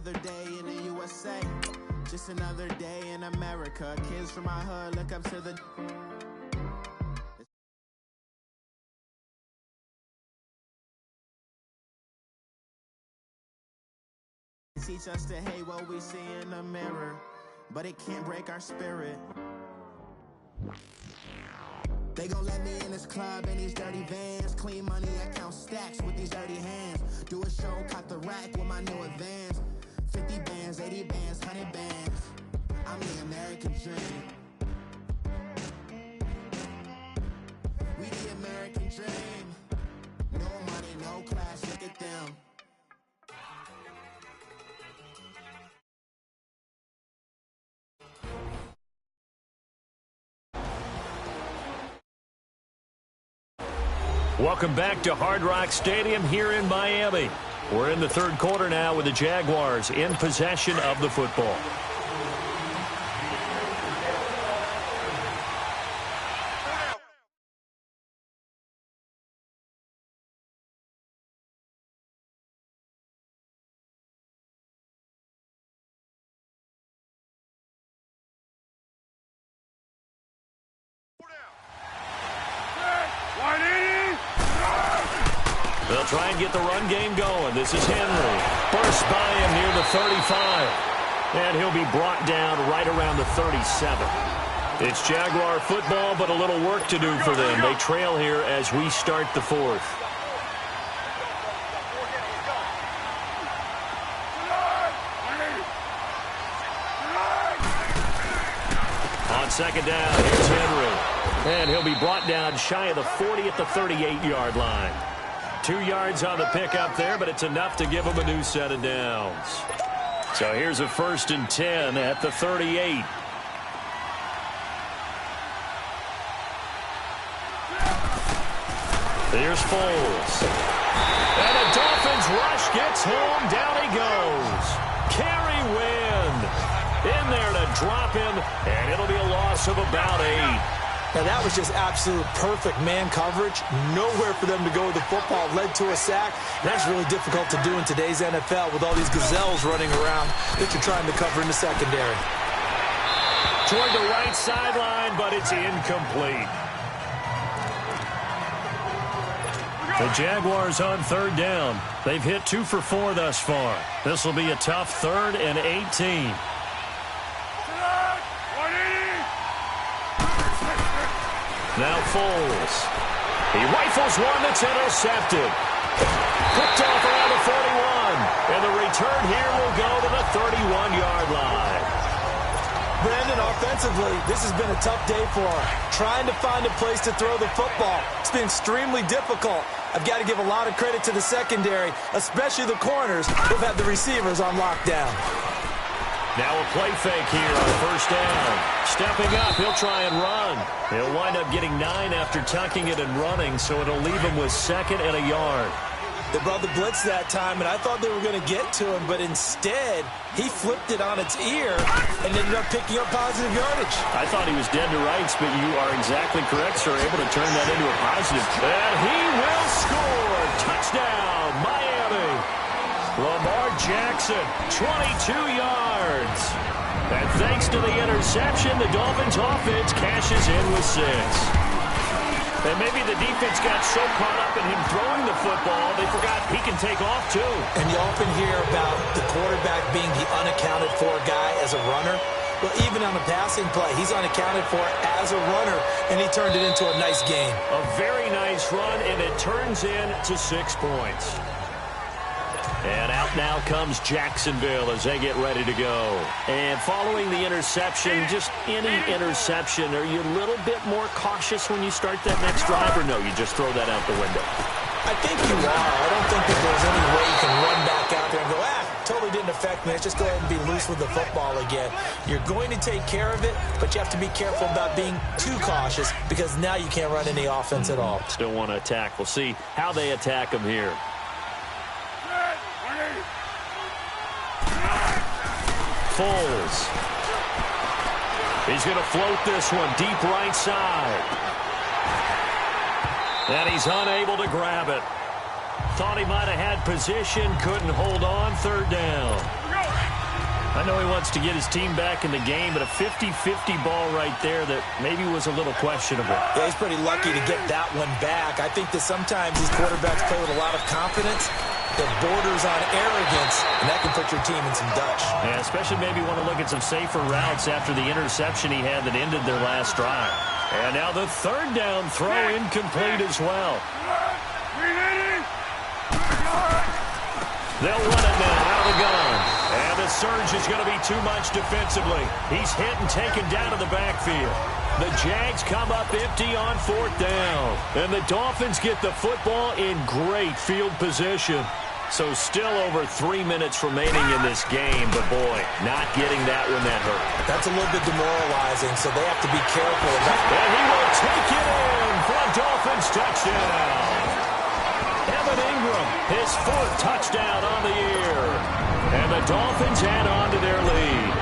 another day in the USA. Just another day in America. Kids from my hood look up to the... Teach us to hate what we see in the mirror, but it can't break our spirit. They gon' let me in this club in these dirty vans. Clean money, I count stacks with these dirty hands. Do a show, caught the rack with my new advance. 50 bands, 80 bands, 100 bands. I'm the American dream. We the American dream. No money, no class, look at them. Welcome back to Hard Rock Stadium here in Miami. We're in the third quarter now with the Jaguars in possession of the football. They'll try and get the run game going. This is Henry. Burst by him near the 35. And he'll be brought down right around the 37. It's Jaguar football, but a little work to do for them. They trail here as we start the fourth. On second down, here's Henry. And he'll be brought down shy of the 40 at the 38-yard line. 2 yards on the pickup there, but it's enough to give him a new set of downs. So here's a 1st and 10 at the 38. Here's Foles. And a Dolphins rush gets home. Down he goes. Carry Wynn in there to drop him, and it'll be a loss of about 8. Now, that was just absolute perfect man coverage. Nowhere for them to go with the football. Led to a sack. That's really difficult to do in today's NFL with all these gazelles running around that you're trying to cover in the secondary. Toward the right sideline, but it's incomplete. The Jaguars on third down. They've hit 2 for 4 thus far. This will be a tough 3rd and 18. Now Foles. He rifles one that's intercepted. Picked off around the 41. And the return here will go to the 31-yard line. Brandon, offensively, this has been a tough day for him. Trying to find a place to throw the football. It's been extremely difficult. I've got to give a lot of credit to the secondary, especially the corners who've had the receivers on lockdown. Now a play fake here on 1st down. Stepping up, he'll try and run. He'll wind up getting 9 after tucking it and running, so it'll leave him with 2nd and a yard. They brought the blitz that time, and I thought they were going to get to him, but instead, he flipped it on its ear and ended up picking up positive yardage. I thought he was dead to rights, but you are exactly correct, sir. Able to turn that into a positive. And he will score. Touchdown, Miami. Lamar Jackson, 22 yards. And thanks to the interception, the Dolphins offense cashes in with 6. And maybe the defense got so caught up in him throwing the football, they forgot he can take off too. And you often hear about the quarterback being the unaccounted for guy as a runner. Well, even on a passing play, he's unaccounted for as a runner, and he turned it into a nice gain. A very nice run, and it turns into 6 points. And out now comes Jacksonville as they get ready to go. And following the interception, just any interception, are you a little bit more cautious when you start that next drive, or no, you just throw that out the window? I think you are. I don't think that there's any way you can run back out there and go, totally didn't affect me. Let's just go ahead and be loose with the football again. You're going to take care of it, but you have to be careful about being too cautious because now you can't run any offense at all. Still want to attack. We'll see how they attack him here. Foles. He's going to float this one deep right side. And he's unable to grab it. Thought he might have had position, couldn't hold on. 3rd down. I know he wants to get his team back in the game, but a 50-50 ball right there that maybe was a little questionable. Yeah, he's pretty lucky to get that one back. I think that sometimes these quarterbacks play with a lot of confidence that borders on arrogance, and that can put your team in some Dutch. Yeah, especially maybe want to look at some safer routes after the interception he had that ended their last drive. And now the third down throw incomplete as well. They'll run it now out of the gun. And the surge is going to be too much defensively. He's hit and taken down to the backfield. The Jags come up empty on fourth down. And the Dolphins get the football in great field position. So still over 3 minutes remaining in this game. But, boy, not getting that one that hurt. That's a little bit demoralizing, so they have to be careful about it. And he will take it in for a Dolphins touchdown. Evan Ingram, his fourth touchdown on the year. And the Dolphins add on to their lead.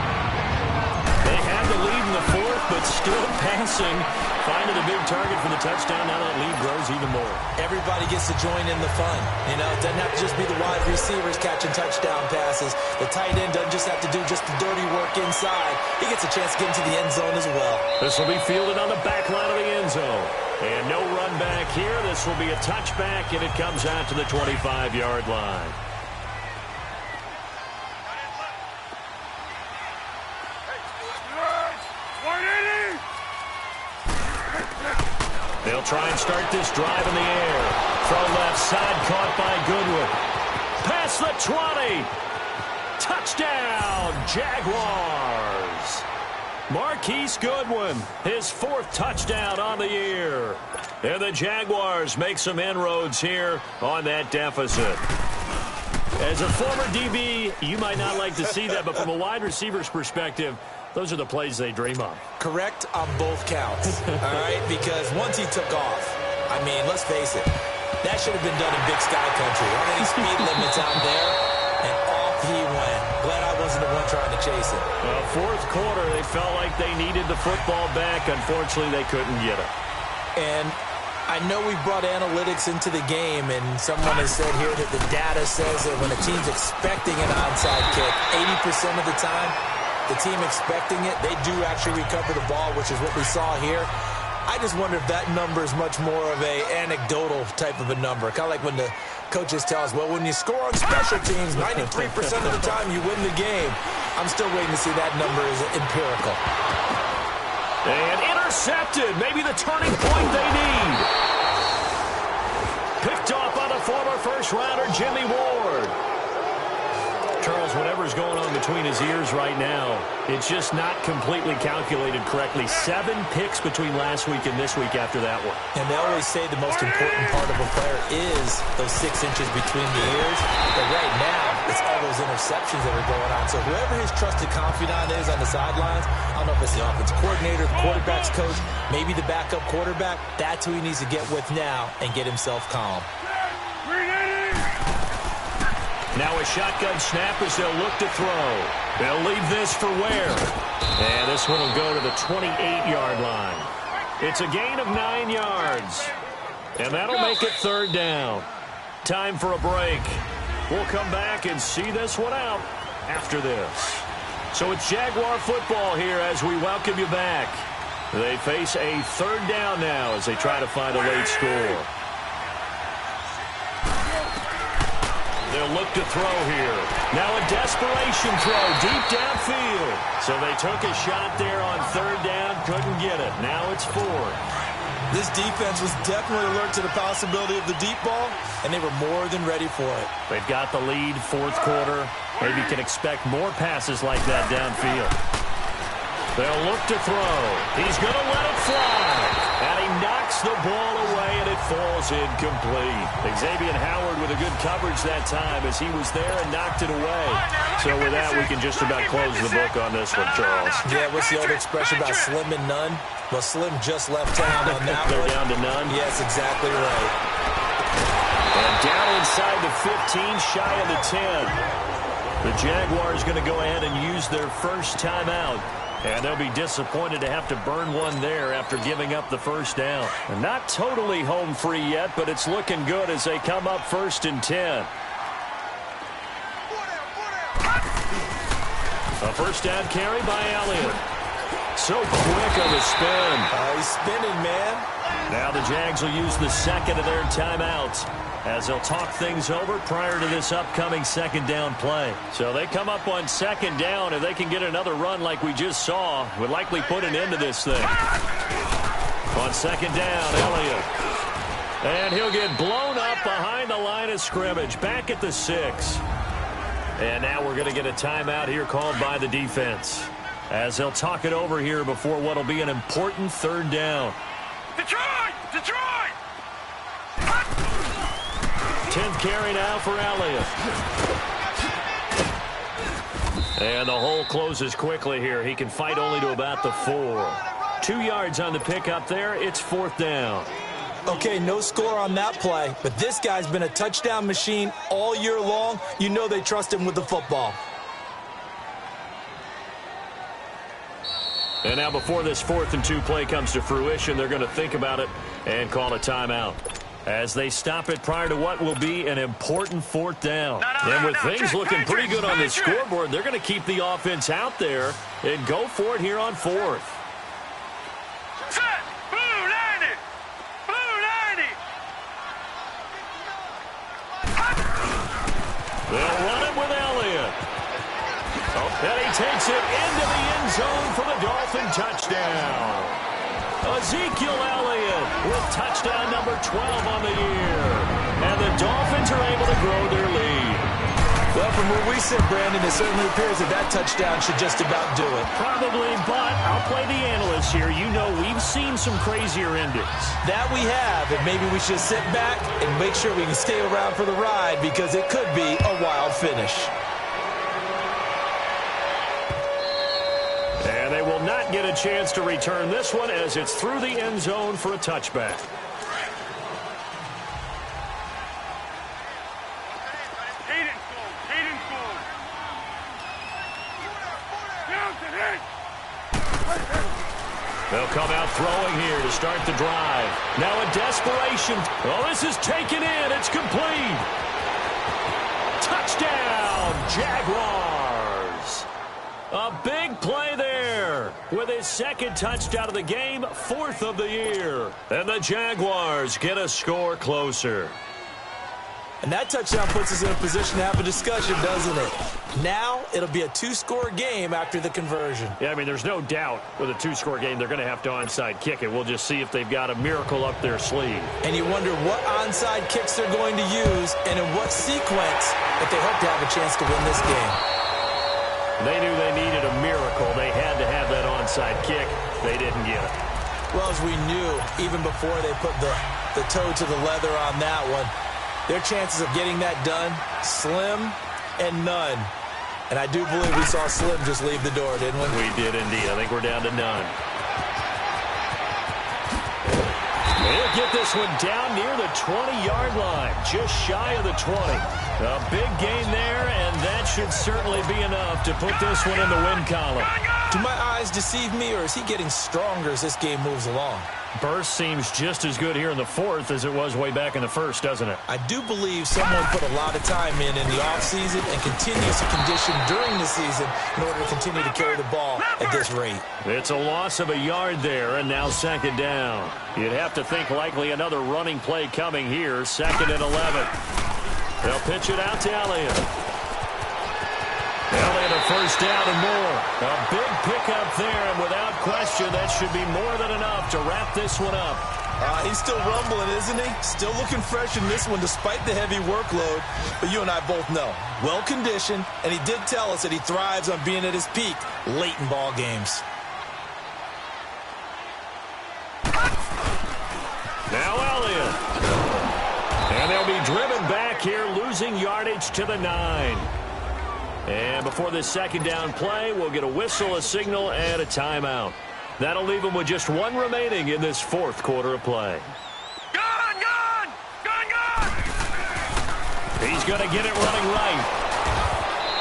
They had the lead in the fourth, but still passing. Finding a big target for the touchdown. Now that lead grows even more. Everybody gets to join in the fun. You know, it doesn't have to just be the wide receivers catching touchdown passes. The tight end doesn't just have to do just the dirty work inside. He gets a chance to get into the end zone as well. This will be fielded on the back line of the end zone. And no run back here. This will be a touchback, and it comes out to the 25-yard line. They'll try and start this drive in the air. Throw left side, caught by Goodwin. Past the 20. Touchdown, Jaguars. Marquise Goodwin, his fourth touchdown on the year. And the Jaguars make some inroads here on that deficit. As a former DB, you might not like to see that, but from a wide receiver's perspective, those are the plays they dream of. Correct on both counts, all right? Because once he took off, I mean, let's face it, that should have been done in Big Sky Country. Aren't any speed limits out there? And off he went. Glad I wasn't the one trying to chase it. Well, fourth quarter, they felt like they needed the football back. Unfortunately, they couldn't get it. And I know we brought analytics into the game, and someone has said here that the data says that when a team's expecting an onside kick, 80% of the time, the team expecting it, they do actually recover the ball, which is what we saw here. I just wonder if that number is much more of a anecdotal type of a number. Kind of like when the coaches tell us, well, when you score on special teams, 93% of the time you win the game. I'm still waiting to see that number is empirical. And intercepted. Maybe the turning point they need. Picked off by the former first-rounder, Jimmy Ward. Charles, whatever's going on between his ears right now, it's just not completely calculated correctly. 7 picks between last week and this week after that one. And they always say the most important part of a player is those 6 inches between the ears. But right now, it's all those interceptions that are going on. So whoever his trusted confidant is on the sidelines, I don't know if it's the offensive coordinator, the quarterback's coach, maybe the backup quarterback, that's who he needs to get with now and get himself calm. Now a shotgun snap as they'll look to throw. They'll leave this for Ware. And this one will go to the 28-yard line. It's a gain of 9 yards. And that'll make it third down. Time for a break. We'll come back and see this one out after this. So it's Jaguar football here as we welcome you back. They face a third down now as they try to find a late score. They'll look to throw here. Now a desperation throw deep downfield. So they took a shot there on third down, couldn't get it. Now it's fourth. This defense was definitely alert to the possibility of the deep ball, and they were more than ready for it. They've got the lead, fourth quarter. Maybe can expect more passes like that downfield. They'll look to throw. He's going to let it fly. And he knocks the ball away, and it falls incomplete. Xavier Howard with a good coverage that time as he was there and knocked it away. So with that, we can just about close the book on this one, Charles. Yeah, what's the old expression about slim and none? Well, Slim just left town on that They're one. down to none? Yes, exactly right. And down inside the 15, shy of the 10. The Jaguars going to go ahead and use their first timeout. And they'll be disappointed to have to burn one there after giving up the first down. And not totally home free yet, but it's looking good as they come up first and 10. A first down carry by Elliott. So quick on the spin. He's spinning, man. Now the Jags will use the second of their timeouts as they'll talk things over prior to this upcoming second down play. So they come up on second down. If they can get another run like we just saw, would likely put an end to this thing. On second down, Elliott. And he'll get blown up behind the line of scrimmage, back at the 6. And now we're going to get a timeout here called by the defense as they'll talk it over here before what will be an important third down. Detroit! Detroit! 10th carry now for Elliott. And the hole closes quickly here. He can fight only to about the 4. 2 yards on the pickup there. It's 4th down. Okay, no score on that play, but this guy's been a touchdown machine all year long. You know they trust him with the football. And now before this 4th and 2 play comes to fruition, they're going to think about it and call a timeout as they stop it prior to what will be an important 4th down. And with things looking pretty good on the scoreboard, they're going to keep the offense out there and go for it here on 4th. Set! Blue 90! Blue 90! They'll run it with Elliott. And he takes it into the end zone for the Dolphin touchdown. Ezekiel Elliott with touchdown number 12 on the year. And the Dolphins are able to grow their lead. Well, from where we sit, Brandon, it certainly appears that that touchdown should just about do it. Probably, but I'll play the analyst here. You know we've seen some crazier endings. That we have, and maybe we should sit back and make sure we can stay around for the ride because it could be a wild finish. And they will not get a chance to return this one as it's through the end zone for a touchback. They'll come out throwing here to start the drive. Now in desperation. Oh, this is taken in. It's complete. Touchdown, Jaguars. A big play there with his second touchdown of the game, 4th of the year. And the Jaguars get a score closer. And that touchdown puts us in a position to have a discussion, doesn't it? Now it'll be a 2-score game after the conversion. Yeah, I mean, there's no doubt with a 2-score game they're going to have to onside kick it. We'll just see if they've got a miracle up their sleeve. And you wonder what onside kicks they're going to use and in what sequence that they hope to have a chance to win this game. They knew they needed a miracle. They had to have that onside kick. They didn't get it. Well, as we knew, even before they put the toe to the leather on that one, their chances of getting that done, slim and none. And I do believe we saw Slim just leave the door, didn't we? We did indeed. I think we're down to none. They'll get this one down near the 20-yard line, just shy of the 20. A big gain there, and that should certainly be enough to put this one in the win column. Do my eyes deceive me, or is he getting stronger as this game moves along? Burst seems just as good here in the 4th as it was way back in the 1st, doesn't it? I do believe someone put a lot of time in the offseason and continues to condition during the season in order to continue to carry the ball at this rate. It's a loss of a yard there, and now second down. You'd have to think likely another running play coming here, 2nd and 11. They'll pitch it out to Elliott. Elliott a first down and more. A big pickup there, and without question, that should be more than enough to wrap this one up. He's still rumbling, isn't he? Still looking fresh in this one despite the heavy workload. But you and I both know, well-conditioned, and he did tell us that he thrives on being at his peak late in ball games. Now Elliott. And they'll be driven back here, losing yardage to the 9. And before this second down play, we'll get a whistle, a signal, and a timeout. That'll leave them with just one remaining in this 4th quarter of play. Gun! Gun! Gun! Gun! He's going to get it running right.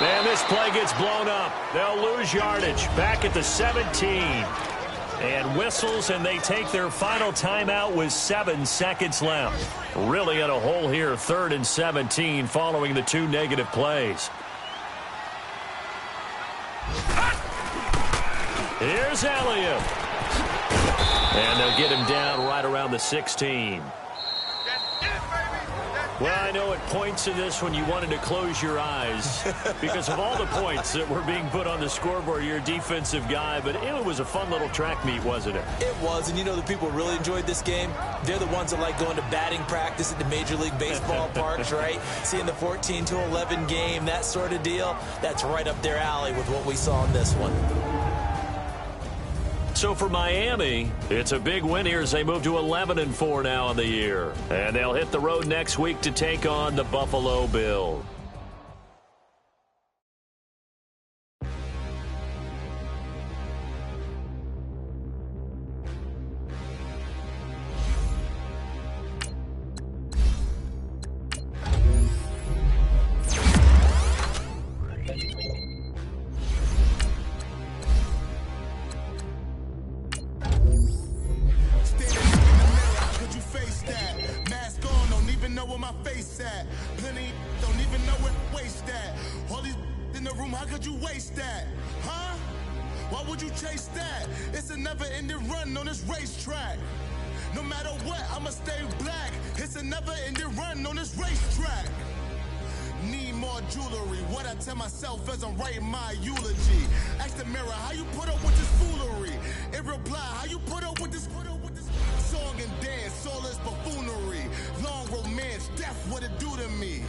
And this play gets blown up. They'll lose yardage back at the 17. And whistles, and they take their final timeout with 7 seconds left. Really in a hole here, 3rd and 17 following the 2 negative plays. Here's Elliott. And they'll get him down right around the 16. Well, I know at points in this when you wanted to close your eyes because of all the points that were being put on the scoreboard. You're a defensive guy, but it was a fun little track meet, wasn't it? It was, and you know the people who really enjoyed this game? They're the ones that like going to batting practice at the Major League Baseball parks, right? Seeing the 14-11 game, that sort of deal, that's right up their alley with what we saw in this one. So for Miami, it's a big win here as they move to 11-4 now on the year. And they'll hit the road next week to take on the Buffalo Bills. As I'm writing my eulogy, ask the mirror how you put up with this foolery. In reply, how you put up with this song and dance, all this buffoonery. Long romance, death, what it do to me.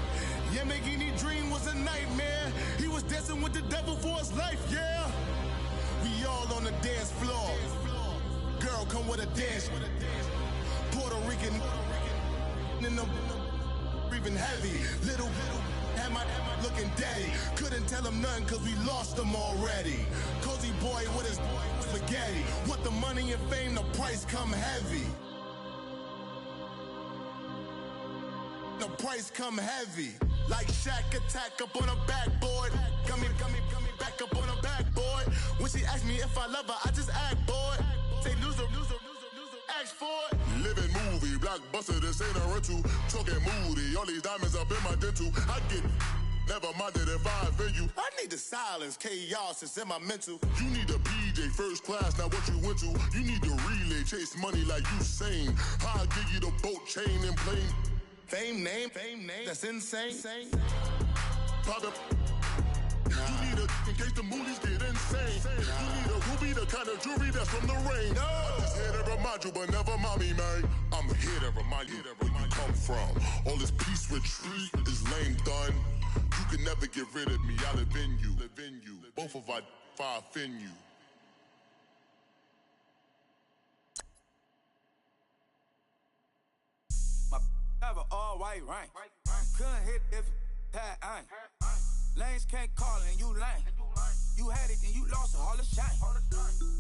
Yamagini dream was a nightmare. He was dancing with the devil for his life, yeah. We all on the dance floor. Girl, come with a dance. Puerto Rican in them breathing heavy. Little am I looking daddy? Couldn't tell him nothing cause we lost him already. Cozy boy with his spaghetti. Want the money and fame, the price come heavy. The price come heavy. Like Shaq attack up on a backboard. Gummy, back up on a backboard. When she asked me if I love her, I just act bored. Say loser, ask for it. Living movie, blockbuster, this ain't a rental. Talking moody, all these diamonds up in my dental. I get never minded if I offend you. I need the silence, chaos is in my mental. You need a PJ first class, not what you went to. You need the relay, chase money like you sane. I'll give you the boat, chain, and plane. Fame name, that's insane. Pop up. You need a, in case the movies get insane. You need a ruby, the kind of jewelry that's from the rain. I'm just here to remind you, but never mind me, man. I'm here to remind you where you come from. All this peace retreat is lame done. You can never get rid of me, I live in you. Both of our offend you. My have an all-white rank. Couldn't hit if that ain't. Lanes can't call and you lame. You had it and you lost all the shine.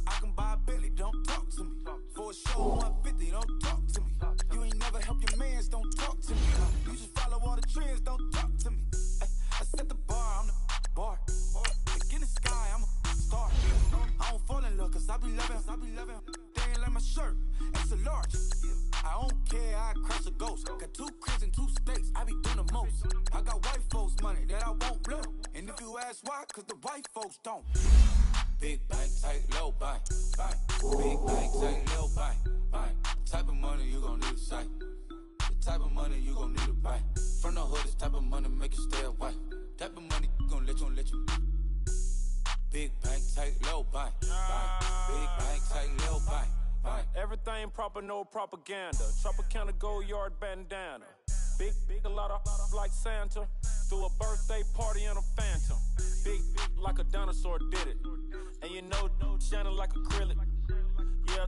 I can buy a Billy, don't talk to me. For a show 150, don't talk to me. You ain't never help your mans, don't talk to me. You just follow all the trends, don't talk to me. I set the bar, I'm the bar. Look in the sky, I'm a star. I don't fall in love cause I be loving. They ain't like my shirt, it's a large. I don't care, I crush a ghost. Got 2 cribs in 2 states, I be doing the most. I got white folks money that I won't blow. And if you ask why, cause the white folks don't. Big bank, tight, low bank. Big bank, tight, low bank. Type of money you gon' need a sight. The type of money you gon' need to buy. From the hood, this type of money make you stay away. Type of money gon' let you. Big bank, tight, low bank. Big bank, tight, low bank. Everything proper, no propaganda. Tropicana gold yard bandana. Big, a lot of like Santa. Threw a birthday party in a phantom. Big like a dinosaur did it. And you know, shining like acrylic. Yeah,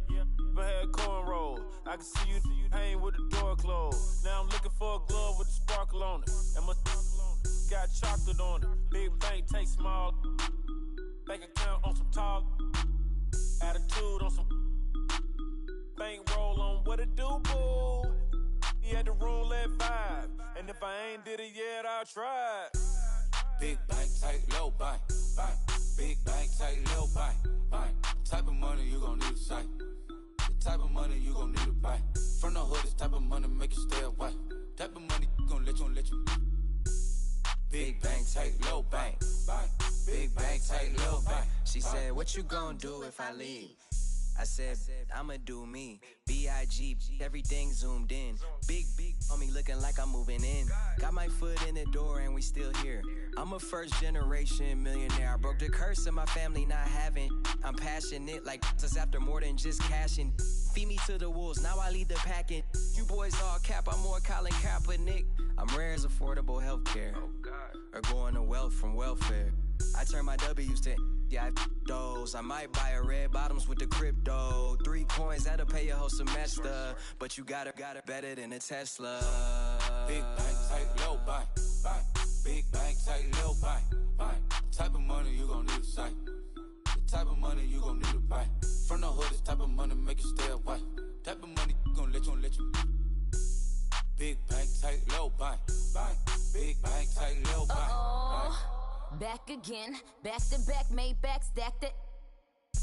but had cornrow. I can see you hang with the door closed. Now I'm looking for a glove with a sparkle on it. And my got chocolate on it. Big bank take small. Bank account on some talk. Attitude on some. Bankroll on what it do, boo. He had the roulette vibe. And if I ain't did it yet, I'll try. Big bank, tight, low bank. Big bank, tight, low bank. Type of money you gon' need a sight. The type of money you gon' need to buy. From the hood, this type of money make you stay away. Type of money gon' let you. Big bank, tight, low bank. Big bank, tight, low low, babe. She said, what you gonna do if I leave? I said, I'ma do me. B.I.G. Everything zoomed in. Big on me looking like I'm moving in. Got my foot in the door and we still here. I'm a first generation millionaire. I broke the curse of my family not having. I'm passionate like us after more than just cashing. Feed me to the wolves, now I lead the packing. You boys all cap, I'm more Colin Kaepernick. I'm rare as affordable healthcare. Or going to wealth from welfare. I turn my W's to those. I might buy a red bottoms with the crypto. 3 coins, that'll pay your whole semester. But you got it better than a Tesla. Big bank, tight, low, buy. Big bank, tight, low, buy. Type of money you gon' need to sight. The type of money you gon' need to buy. From the hood, this type of money make you stay away. Type of money gon' let you. Big bank, tight, low, buy. Big bank, tight, low, buy. Back again, back to back, made back, stacked it.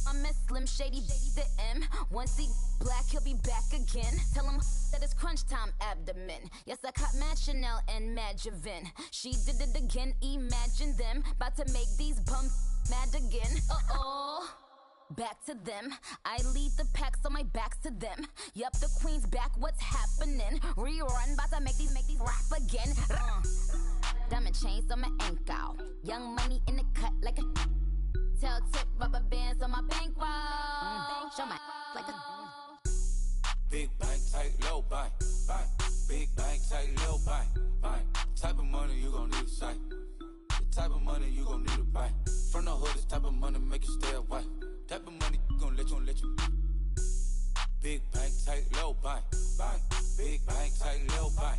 I'm a Slim Shady, the M. Once he black, he'll be back again. Tell him that it's crunch time abdomen. Yes, I caught Mad Chanel and Mad Javin. She did it again, imagine them. About to make these bums mad again. Back to them. I lead the pack, so my back's to them. Yup, the queen's back, what's happening? Rerun, about to make these rap again. Diamond chains on my ankle. Young money in the cut like a tail tip, rubber bands on my bankroll. Show my like a Big bank, tight, low, buy. Big bank, tight, low, buy. Type of money you gon' need to sight. The type of money you gon' need to buy. From the hood, this type of money make you stay away. Type of money gon' let you. Big bank, tight, low, buy. Big bank, tight, low, buy.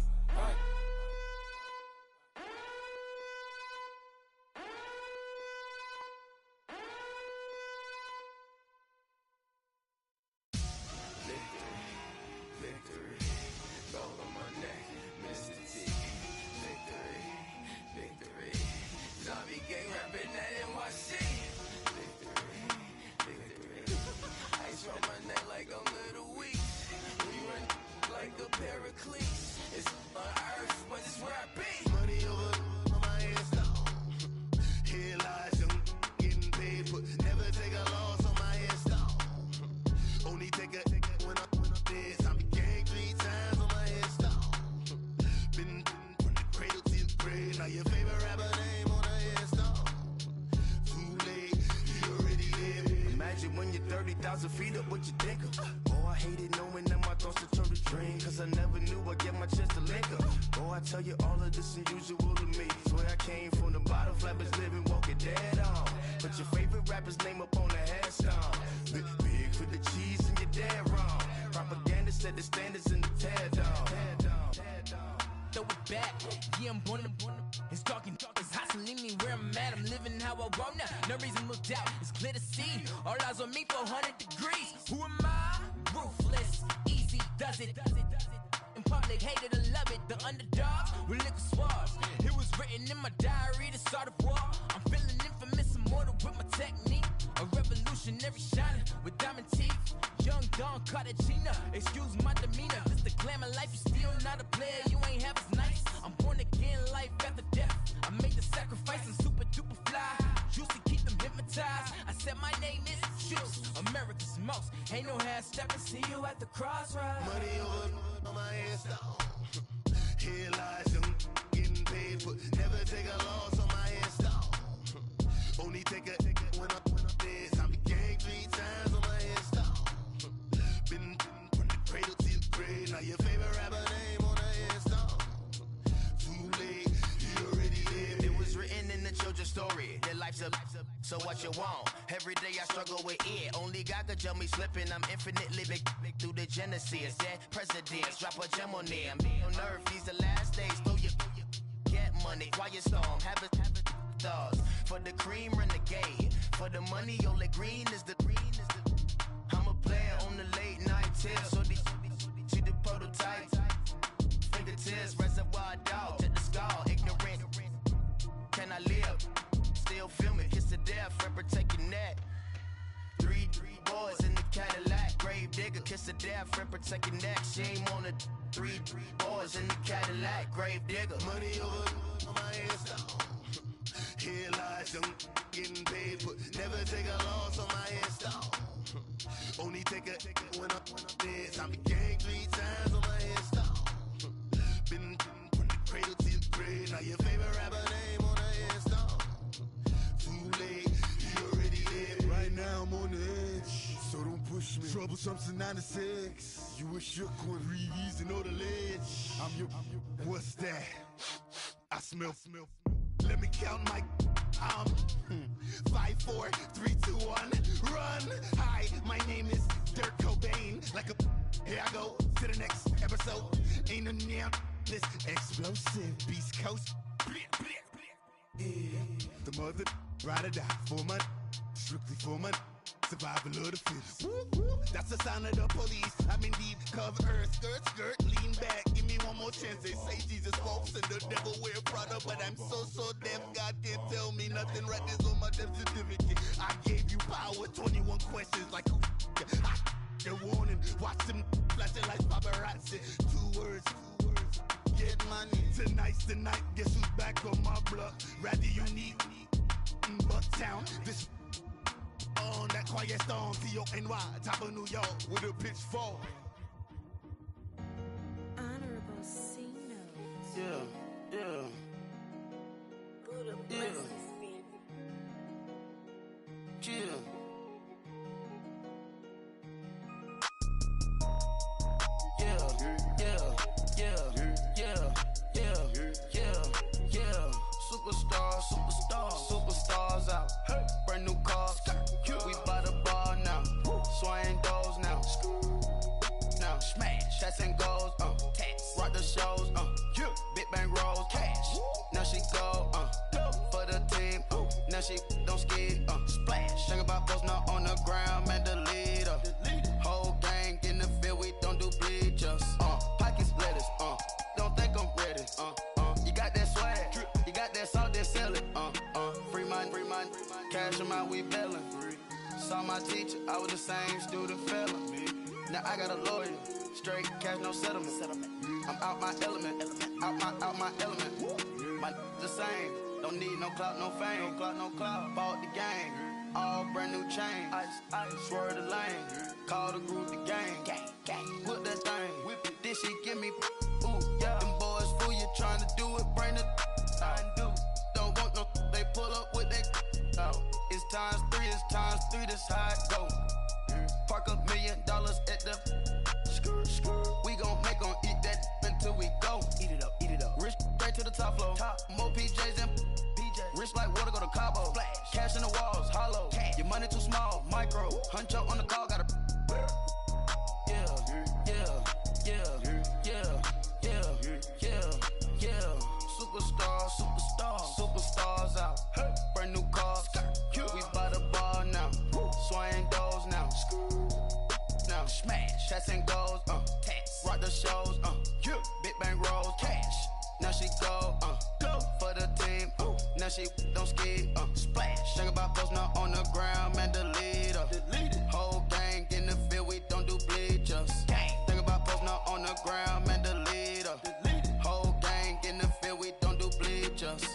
So what you want? Every day I struggle with it. Only God could tell me slipping. I'm infinitely big through the genesis. Dead presidents, drop a gem on them. On earth, these the last days. Throw your get money, quiet storm. Have it thoughts. For the cream, renegade. For the money, only green is the. I'm a player on the late night tips. So they see the prototype. Fingertips, reservoir dog. Check the skull, ignorant. Can I live? Still filming, kiss to death, friend protect your neck. Three boys in the Cadillac, grave digger, kiss to death, friend protect your neck. Shame on the three boys in the Cadillac, grave digger. Money over my headstone. Here lies young, getting paid, but never take a loss on my install. Only take a when I'm dead. I'm gang 3 times on my install. Been from the cradle to the grave. Now your favorite rapper name on the install. Too late, you already dead. Right now I'm on the edge, so don't push me. Troublesome to 96. You a shook one, breathe and know the ledge. I'm your, what's that? I smell. Let me count my 5, 4, 3, 2, 1, run. Hi, my name is Dirk Cobain. Like a, here I go to the next episode. Ain't no damn this explosive Beast Coast. Yeah. The mother ride or die for my, strictly for my. Survival of the fittest. That's the sound of the police. I'm in deep cover earth. Skirt, lean back. Give me one more chance. They say Jesus walks and the devil wear Prada, but I'm so deaf. God can't tell me nothing. Right there's on my death certificate. I gave you power. 21 questions like who? They're warning. Watch them flashing like paparazzi. 2 words. Get money. Tonight's the night. Guess who's back on my block? Rather unique. Bucktown. This. On that quiet storm, T-O-N-Y, top of New York, with a pitchfork. Honorable C notes. Yeah. Buddha Yeah. blesses me. Chill. Superstars out. Brand new cars. We by the bar now. Swaying doors now. Now smash. Shots and goals. Rock the shows. Big bang rolls. Cash. Now she go. For the team. Now she don't skid. Splash. Think about posting up on the ground. Man, the leader. Whole gang in the field. We don't do bleachers. Pockets lettuce. Don't think I'm ready. You got that swag. You got that salt, then sell it. Free mind. Cash them out, we bellin'. Saw my teacher, I was the same student fella. Now I got a lawyer, straight cash, no settlement. I'm out my element, out my element. My the same, don't need no clout, no fame. No clout. Bought the game, all brand new chain. Ice, swerve the lane, call the group the gang. Whip that thing, whip it. This shit give me, ooh yeah. Them boys fool you trying to do it, bring the I do. Don't want no, they pull up with they. It's times 3, that's how it go. Park $1 million at the we gon' make 'em eat that until we go. Eat it up. Rich straight to the top floor. More PJs and PJs. Rich like water, go to Cabo. Flash. Cash in the walls, hollow. Cash. Your money too small, micro. Huncho on the call, gotta. Superstars out. Brand new cars. We by the bar now. Swaying doors now. Now smash. Shots and goals. Rock the shows. Big bang rolls. Cash. Now she go. For the team. Now she don't skid. Splash. Think about posting up on the ground. Man, the leader. Whole gang in the field. We don't do bleachers. Think about posting up on the ground. Man, the leader. Whole gang in the field. We don't do bleachers.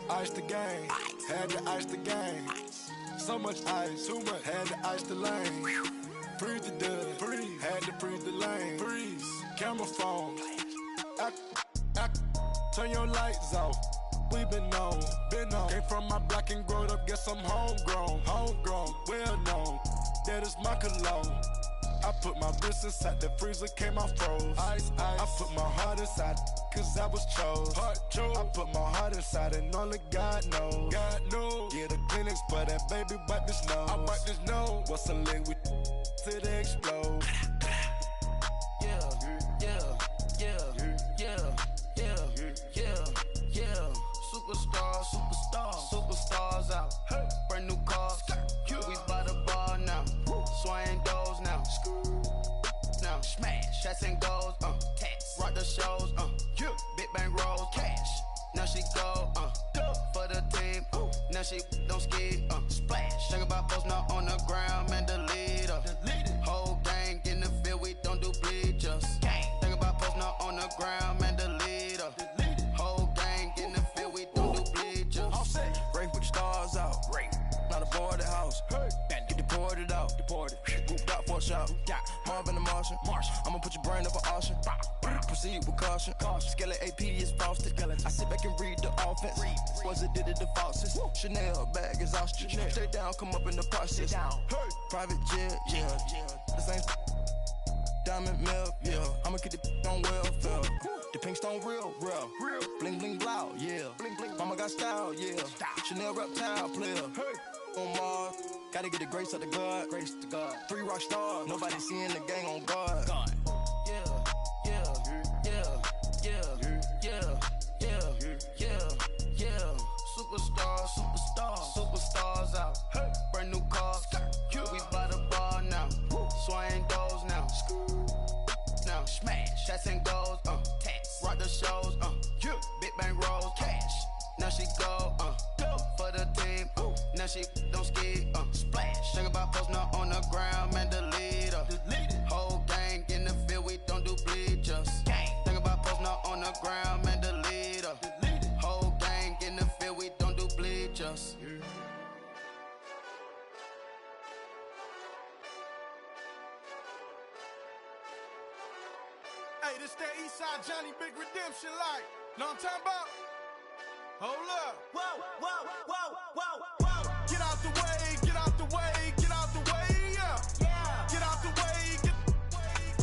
Ice the game, had to ice the game. So much ice, too much, had to ice the lane. Freeze the dust, freeze, had to freeze the lane. Freeze, camera phone. Turn your lights off. We been on. Came from my block and growed up, guess I'm homegrown, well known. That is my cologne. I put my wrist inside the freezer, came out froze. Ice. I put my heart inside, cause I was chose. I put my heart inside and only God knows. Yeah, the clinics, but that baby wipe this nose. I wipe this nose. What's a leg with till they explode? Superstars out. Brand new cars. We by the bar now. Swaying doors now. Now smash. Shots and goals. Rock the shows. Big bang rolls. Cash. Now she go. For the team. Now she don't skid. Splash. Think about posting up on the ground. Man, the leader. Whole gang in the field. We don't do bleachers. Think about posting up on the ground. Man, the leader. Whole gang in the field. We don't do bleachers. Rain put the stars out. Not a boarded house. shop. Marvin the Martian. I'ma put your brain up an auction. Proceed with caution. Skeleton AP is frosted. I sit back and read the offense. Was it did it the Foxes? Chanel bag is ostrich. Stay down, come up in the process. Private jet, yeah. The same diamond milk, yeah. I'ma keep the on welfare. The pink stone real. Bling bling blow, yeah. Mama got style, yeah. Chanel reptile player. On Mars, gotta get the grace of the God. 3 rock stars, nobody seeing the gang on guard. Superstars out. Brand new cars. We by the bar now. Swaying doors now. Now smash. Cats and goals. Tax. Rock the shows. Big bang rolls. Cash. Now she go. For the team. Now she don't ski. Splash. Think about posting up on the ground, man. Delete her. Whole gang in the field. We don't do bleachers. Think about posting up on the ground, man. Delete her. Whole gang in the field. We don't do bleachers. Hey, this that Eastside Johnny Big Redemption like. Know what I'm talking about? Hold up. Whoa. Get out the way, get out the way, get out the way, yeah. Get out the way, get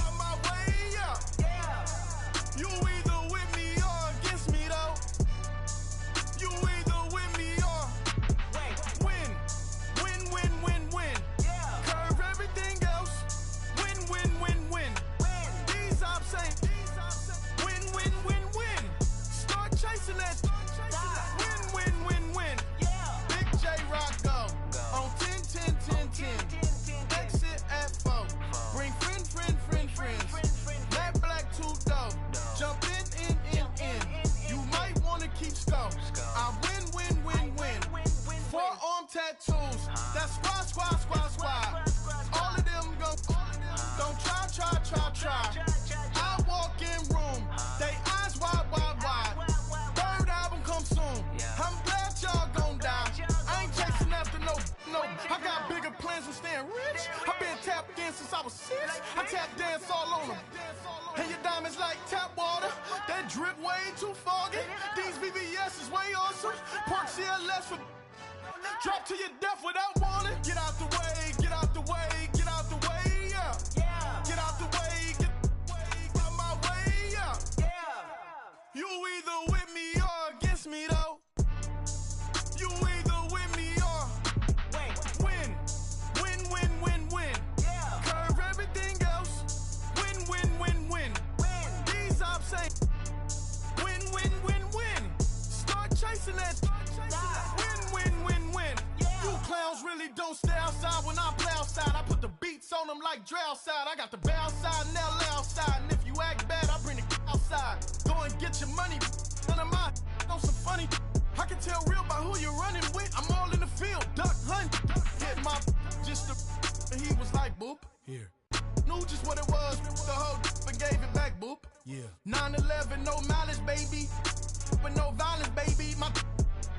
out my way, yeah. You either with me or against me, though. You either with me or win. Curve everything else. Win. These ops ain't win. Start chasing that. Win. Big J Rock go on 10. Exit at 4. Bring friends. That black two dope. Jump in. You might wanna keep score. I win. Forearm tattoos. That's squad. All of them go. Don't try. I walk in room. They eyes wide. Third album come soon. I'm glad y'all gon' die. I ain't chasing after no. I got bigger plans than staying rich. I been tapped in since I was 6. I tap dance all on them. And your diamonds like tap water. That drip way too foggy. These BBS is way awesome. Park CLS for drop to your death without warning. Get out the way, yeah. Get out the way, get out my way, yeah. You either with me or against me, though. You either with me or win. Curve everything else. Win. These ops ain't win. Start chasing that. Win. You clowns really don't stay outside when I play outside. I put the beats on them like drow side. I got the bow side and LA outside. And if you act bad, I bring the outside. Go and get your money. None of my know some funny. I can tell real by who you're running with. I'm all in the field. Duck hunt. Hit my just the and he was like boop. Here. Knew just what it was. The whole and gave it back boop. Yeah. 9/11, no mileage, baby. But no violence, baby. My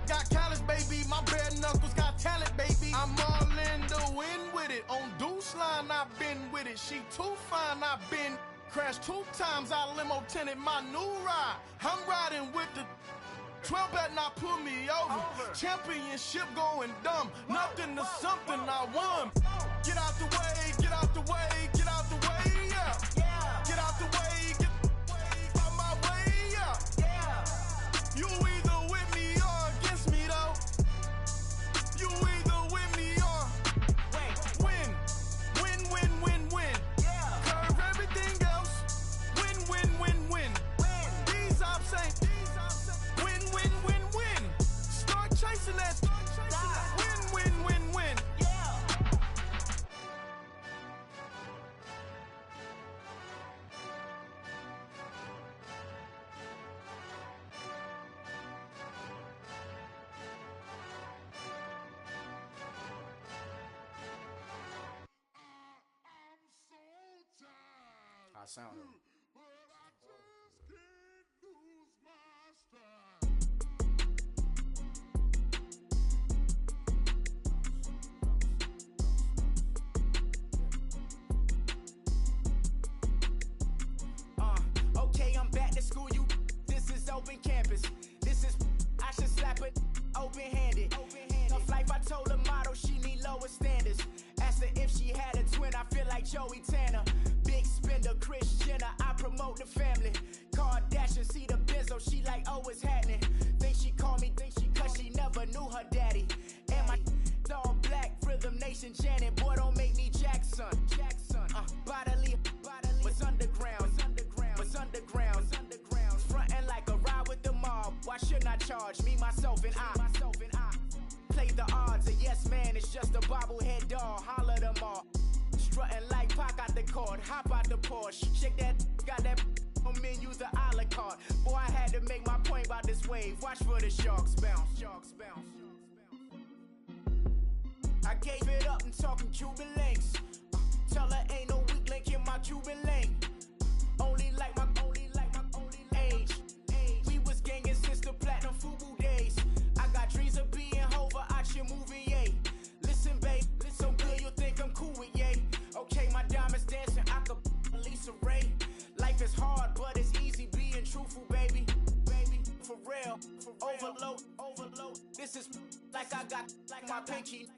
got callous, baby. My bare knuckles got talent, baby. I'm all in the wind with it. On Deuce line, I've been with it. She too fine, I've been crashed 2 times. I limo tinted my new ride. I'm riding with the 12 better not pull me over. Championship going dumb. Nothing to something I won. Get out the way, yeah. Get out the way, get out my way, yeah. You either with me or against me, though. You either with me or win. Curve everything else. Win. These ops ain't win. Start chasing that. Win. I sound him. open campus. This is, I should slap it open-handed. Of life, I told her motto, she need lower standards. Asked her if she had a twin, I feel like Joey Tanner. Big spender, Kris Jenner, I promote the family. Kardashian, see the benzo, she like, oh, it's happening. Think she called me, cause she never knew her daddy. And my all black, Rhythm Nation Janet, boy, don't make me Jackson. Bodily, what's underground, what's underground. Frontin' like a ride with the mob. Why shouldn't I charge me, myself, and I? Play the odds, a yes man, it's just a bobblehead doll. Holler them all. Strutting like Pac out the court, hop out the Porsche. Shake that, got that on menus, the a la carte. Boy, I had to make my point about this wave. Watch for the sharks bounce. Sharks bounce. I gave it up and talking Cuban links. Tell her ain't no weak link in my Cuban link. Only like my age. We was gangin' since the platinum FUBU days. I got dreams of being Hova out your movie, yay. Listen, babe, so good you'll think I'm cool with yay. Okay, my diamonds dancing, I could Lisa Ray. Life is hard, but it's easy being truthful, baby. For real, overload. This is like I got like my pinky.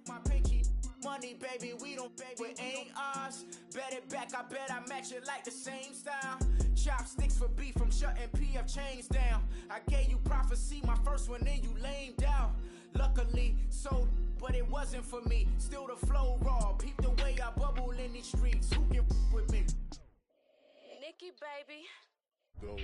Money, baby, we don't pay, but ain't ours. Bet it back, I bet I match it like the same style. Chopsticks for beef, from shutting PF chains down. I gave you prophecy, my first one, then you lamed out. Luckily, sold, but it wasn't for me. Still the flow raw, peep the way I bubble in these streets. Who can with me? Nikki, baby. Go.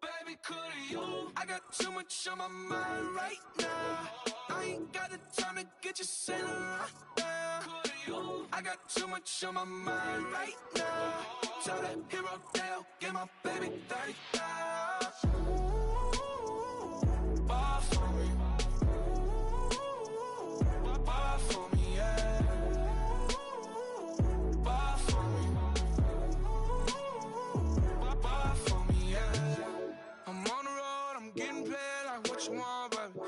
Baby, could you? I got too much on my mind right now. I ain't got the time to get you sailing right now. Could you? I got too much on my mind right now. Tell that hero Dale, get my baby 30,000. Bar for me. Bar for me, yeah. Bar for me. Bar for me, yeah. I'm on the road, I'm getting paid like what you want, baby.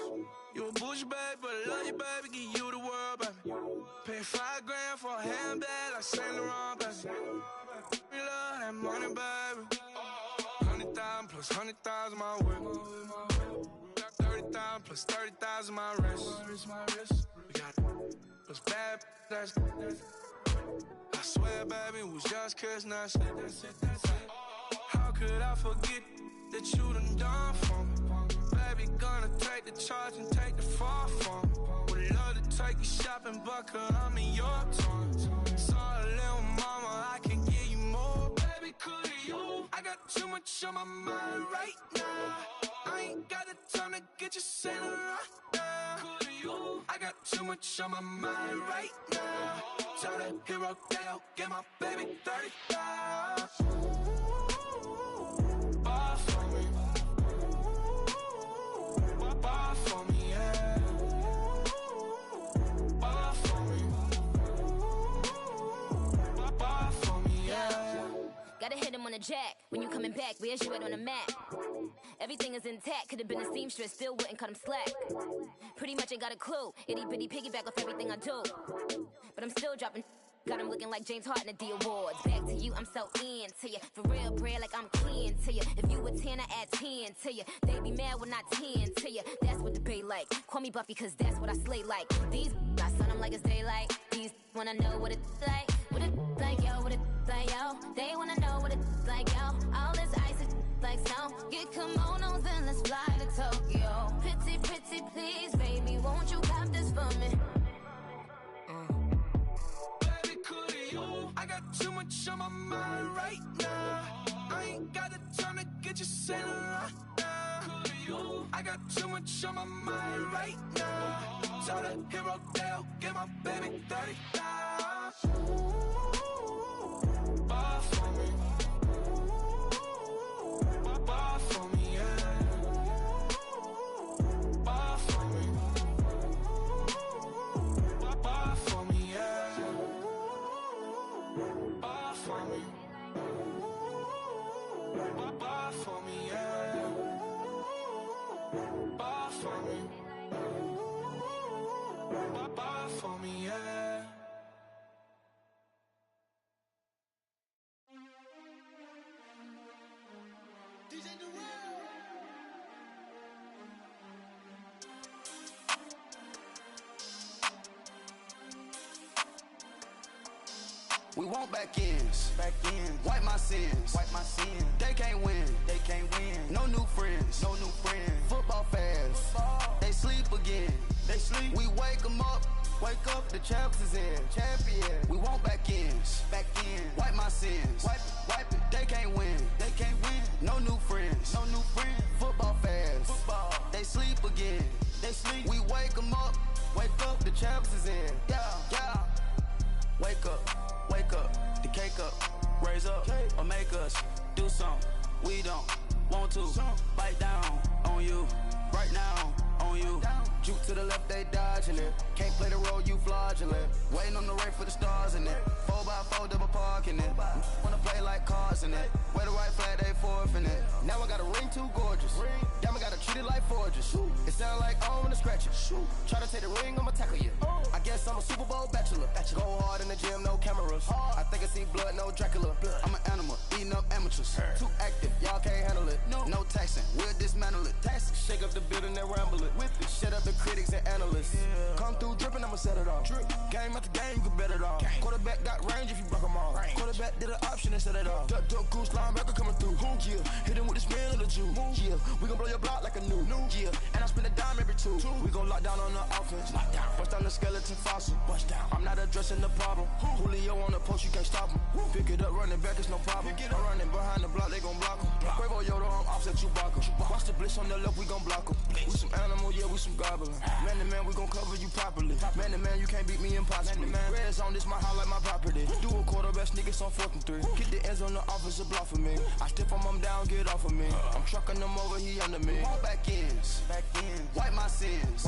You a bougie, baby, but I love you, baby. Give you the world, baby. Pay $5 grand for a handbag like Saint Laurent, baby. We love that money, baby. 100,000 plus 100,000 my whip. 30,000 plus 30,000 my wrist. We got those bad, that's I swear, baby, it was just kiss, that's it. How could I forget that you done for me? Baby, gonna take the charge and take the fall from me. Would love to take you shopping, but I'm in your town. Sorry, little mama, I can give you more. Baby, could you? I got too much on my mind right now. I ain't got the time to get you sailing right now. Could you? I got too much on my mind right now. Tell that hero Dale, get my baby 30,000. Bar for me. Bar for me, yeah. Bar for me. Bar for me, yeah. Gotta hit him on the jack. When you coming back, where's you at on the map? Everything is intact. Could've been a seamstress, still wouldn't cut him slack. Pretty much ain't got a clue. Itty bitty piggyback off everything I do. But I'm still dropping. Got him looking like James Harden at the awards. Back to you, I'm so into you. For real, bread, like I'm keen to you. If you a 10, I add 10 to you. They be mad when I 10 to you. That's what the bay like. Call me Buffy, cause that's what I slay like. These I son them like it's daylight. These wanna know what it's like. What it like, yo, what it like, yo. They wanna know what it's like, yo. All this ice is like snow. Get kimonos and let's fly to Tokyo. Pretty, pretty, please, baby, won't you cop this for me? I got too much on my mind right now. I ain't got the time to get you sailing right now. I got too much on my mind right now. Tell that hero Dale, get my baby 30,000. want back ends. Wipe my sins. They can't win. No new friends. Football fans. They sleep again. We wake them up. Wake up, the champs is in. We want back ends. Wipe my sins. Wipe it. They can't win. No new friends. Football fans. They sleep again. We wake them up. Wake up, the champs is in. Yeah. Wake up, the cake up, raise up, or make us do something we don't want to. Bite down on you, right now on you. Juke to the left, they dodging it. Can't play the role, you fraudulent. Waiting on the race for the stars in it. 4x4 double parking it. Wanna play like cars in it. Wear the right flag, they forfeiting it. Now I got a ring too gorgeous. Damn, I gotta treat it like forges. It sound like I wanna scratch it. Try to take the ring, I'ma tackle you. I guess I'm a Super Bowl bachelor. Go hard in the gym, no cameras. I think I see blood, no Dracula. I'm an animal, eating up amateurs. Too active, y'all can't handle it. No taxing, we'll dismantle it. Shake up the building and ramble it. Shut up the critics and analysts. Come through dripping, I'ma set it off. Game after game, you can bet it off. Quarterback got range if you broke them off. Quarterback did an option and set it off. Duck goose linebacker coming through. Yeah, hit him with the spin of the Jew. Yeah, we gon' blow your block like a new. Yeah, and I spend a dime every two. We gon' lock down on the offense. Bust down the skeleton fossil. I'm not addressing the problem. Julio on the post, you can't stop him. Pick it up, running back, it's no problem. I'm running behind the block, they gon' block him. Quavo Yoda on offset, Chewbacca. Watch the blitz on the left, we gon' block him. We some animal, yeah, we some goblin. Man to man, we gon' cover you properly. Man to man, you can't beat me impossibly. Red zone, this my highlight, my property. Do a quarterback sneakers on 4th and 3. Get the ends on the offensive block for me. I step on him down, get off of me. I'm trucking them over, he under me. Want back ends. Wipe my sins.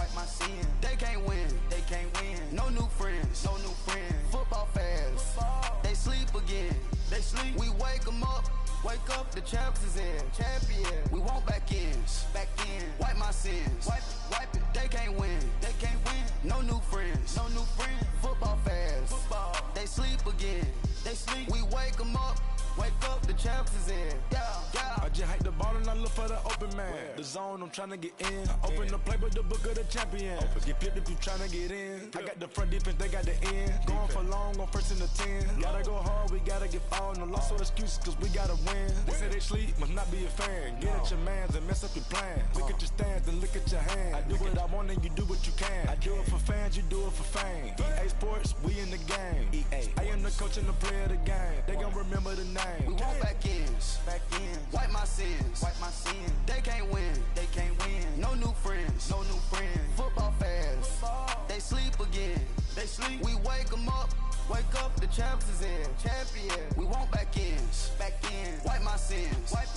They can't win. No new friends. Football fans. They sleep again. We wake them up. Wake up, the champs is in. We want back ends. Wipe my sins. Wipe it. They can't win. No new friends. Football fans. They sleep again. We wake them up. Wake up, the champs is in. Yeah. I just hike the ball and I look for the open man. The zone, I'm trying to get in. Open the playbook, the book of the champion. Get flipped if you trying to get in. I got the front defense, they got the end. Going for long, on 1st and the 10. Gotta go hard, we gotta get all. No loss or excuses, cause we gotta win. They say they sleep, must not be a fan. Get at your mans and mess up your plans. Look at your stands and look at your hands. I do what I want and you do what you can. I do it for fans, you do it for fame. EA Sports, we in the game. I am the coach and the player of the game. They gon' remember the name. We want back ends. Wipe my sins. They can't win. No new friends. Football fans. They sleep again. We wake them up. Wake up, the champs is in. We want back ends. Wipe my sins. Wipe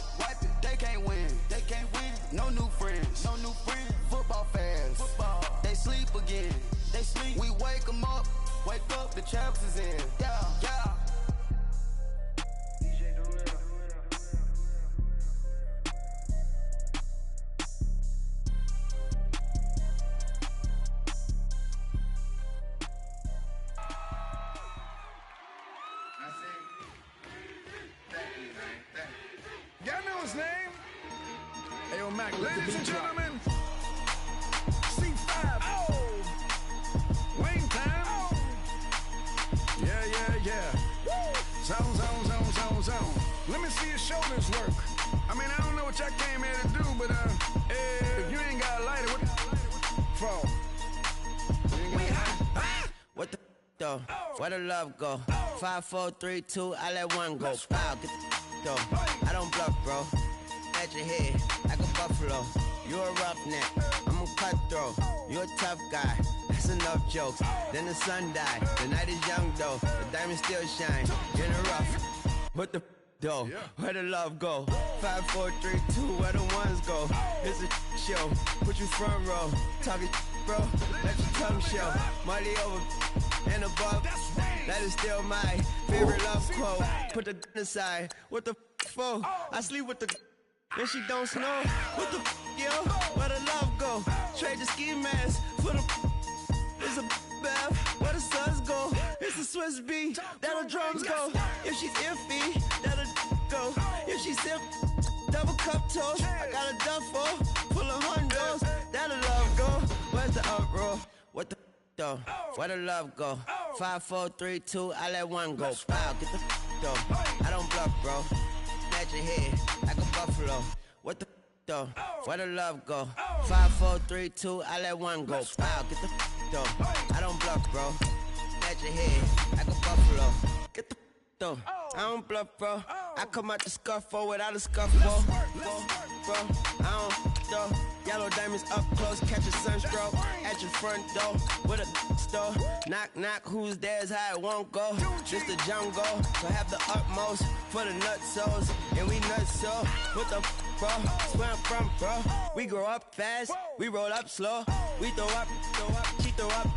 it. They can't win. No new friends. Football fans. They sleep again. We wake them up. Wake up, the champs is in. Yeah. Y'all know his name? Ayo, Mac, ladies and gentlemen, C5. Wayne time. Yeah. Zone. Let me see your shoulders work. I mean, I don't know what y'all came here to do, but if you ain't got a lighter, what for? What the though? Where the love go? 5, 4, 3, 2, I let one go. Wow, get the though. I don't bluff, bro. At your head, like a buffalo. You a roughneck, I'm a cutthroat. You a tough guy, that's enough jokes. Then the sun died, the night is young though. The diamonds still shine, in the rough. What the though? Where the love go? 5, 4, 3, 2, where the ones go? It's a show, put you front row. Talking bro, let your tongue show. Money over and above, that is still my favorite love quote. Put the aside, what the for? I sleep with the and she don't snow. What the yo? Where the love go? Trade the ski mask for the it's a bath. Where the suns go? It's a Swiss beat. That'll drums go. If she's iffy, that'll go. If she's sip, double cup toast. I got a duffel full of hundos. That'll love go. Where's the uproar? What the though? Where the love go? 5, 4, 3, 2, I let one go. Wow, get the though. I don't bluff, bro. At your head like a buffalo. What the though? Where the love go? 5, 4, 3, 2, I let one go. Wow, get the though. I don't bluff, bro. At your head like a buffalo. Get the though. I don't bluff, bro. I come out the scuffle without a scuffle. Bro, I don't though. Yellow diamonds up close, catch a sunstroke at your front door with a store. Knock, knock, who's there's how it won't go. Just the jungle, so have the utmost for the nutsos. And we nutso, what the bro? Where I'm from, bro. We grow up fast, we roll up slow. We throw up, she throw up.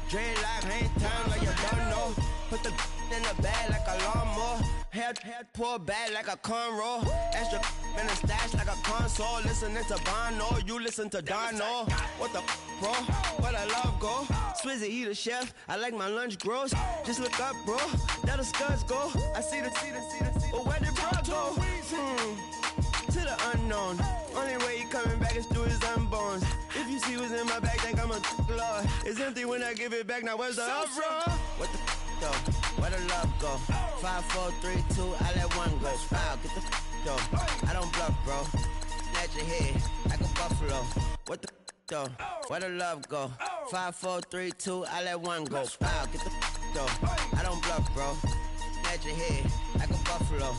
Dreadlock, hang time like you don't know. Put the in the bag like a lawnmower. Head pull back like a cornrow. Extra in the stash like a console. Listening to Bono, you listen to Dono. What the bro? Where the love go? Swizzy, he the chef. I like my lunch gross. Just look up, bro. There the scuds go. I see the. But where did bro go? To the unknown. Only way he coming back is through his unborns. If you see what's in my bag, think I'm a lord. It's empty when I give it back. Now where's the uproar? What the though? Where the love go? 5, 4, 3, 2, I let one go. Wow, get the though. I don't bluff, bro. At your head like a buffalo. What the though? Where the love go? 5, 4, 3, 2, I let one go. Wow, get the though. I don't bluff, bro. At your head like a buffalo.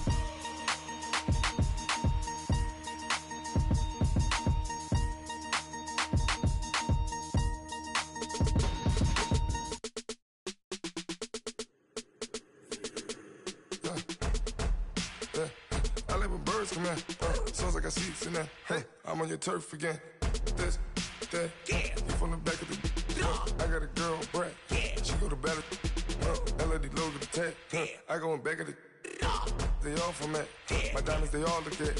Come here, sounds like I see it in there. I'm on your turf again. This, that, you from the back of the. I got a girl, Brad. She go to battle. LAD low to the tag. I go in back of the. They all from that. My diamonds, they all look at.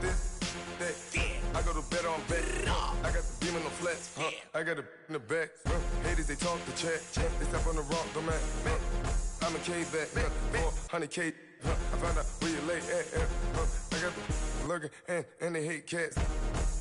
This, that. I go to bed on bed. I got the beam on the flats. I got it in the back. Haters, they talk the chat. They step on the rock, the man. I'm a K-back. 400K. I found out where you lay at. I got the lurking and they hate cats.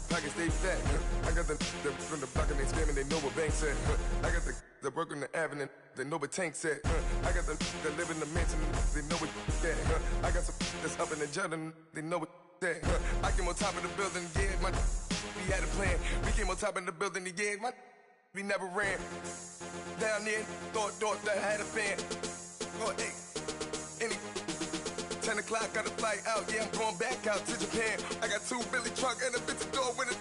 Pockets stay fat. I got the from the block and they scamming, they know what banks at. I got the work on the avenue, they know what tanks at. I got the live in the mansion, they know what that. I got some that's up in the jungle, they know what that. I came on top of the building, yeah, we had a plan. We came on top of the building, yeah, we never ran. Down there, thought that I had a fan. Oh, hey, 10 o'clock, got a flight out, yeah, I'm going back out to Japan. I got 2 Billy truck and a bitch door with a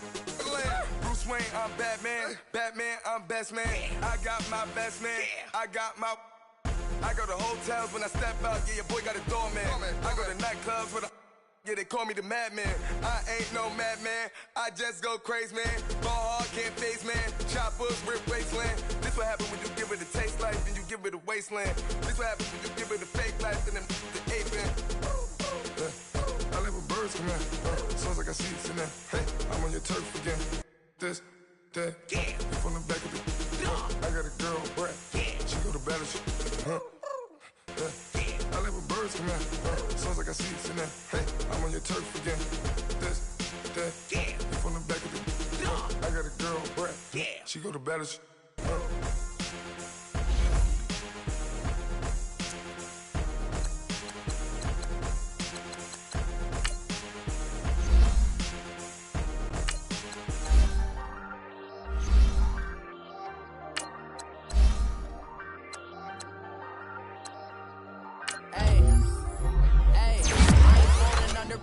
land. Bruce Wayne, I'm Batman. Batman, I'm best man. I got my best man. I go to hotels when I step out, yeah, your boy got a doorman. I go to nightclubs with a, yeah, they call me the madman. I ain't no madman, I just go crazy, man. Ball hard, can't face, man. Choppers, rip wasteland. This what happens when you give it a taste life, then you give it a wasteland. This what happens when you give it a fake life, then the ape in. I live with birds from there. Sounds like I see it in there. I'm on your turf again. This, that, you from the back of the. I got a girl, Brad. She go to battle. I live with birds from there. Sounds like I see it in there. I'm on your turf again. This, that, you from the back of the. I got a girl, Brad. She go to battle.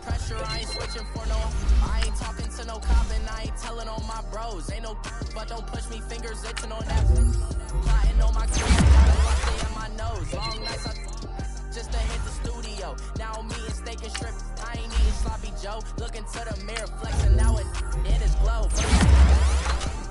Pressure, I ain't switching for no. I ain't talking to no cop and I ain't telling on my bros. Ain't no, but don't push me, fingers itching on that. Plotting on my camera, got a birthday in my nose. Long nights, just to hit the studio. Now I'm eating steak and shrimp. I ain't eating sloppy Joe. Looking to the mirror, flexing now it in his glow.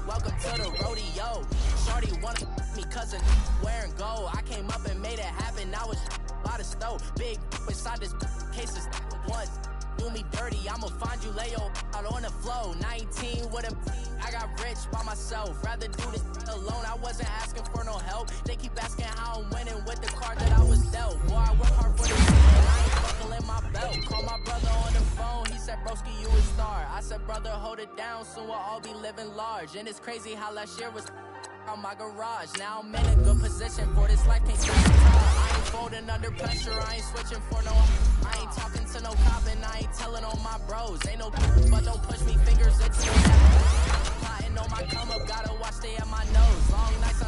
Welcome to the rodeo. Shorty wanted me cousin wearing gold. I came up and made it happen. Now it's by the stove. Big inside this cases once. Do me dirty, I'ma find you, lay your out on the floor. 19 with a, I got rich by myself. Rather do this alone, I wasn't asking for no help. They keep asking how I'm winning with the card that I was dealt. Boy, I work hard for this and I ain't buckling my belt. Call my brother on the phone, he said, broski, you a star. I said, brother, hold it down, soon we'll all be living large. And it's crazy how last year was out my garage. Now I'm in a good position for this life, can't stop the time. I ain't folding under pressure, I ain't switching for no. I ain't talking to no cop and I ain't telling on my bros. Ain't no but don't push me, fingers itching on that. Plotting on my come up, gotta watch stay at my nose. Long nights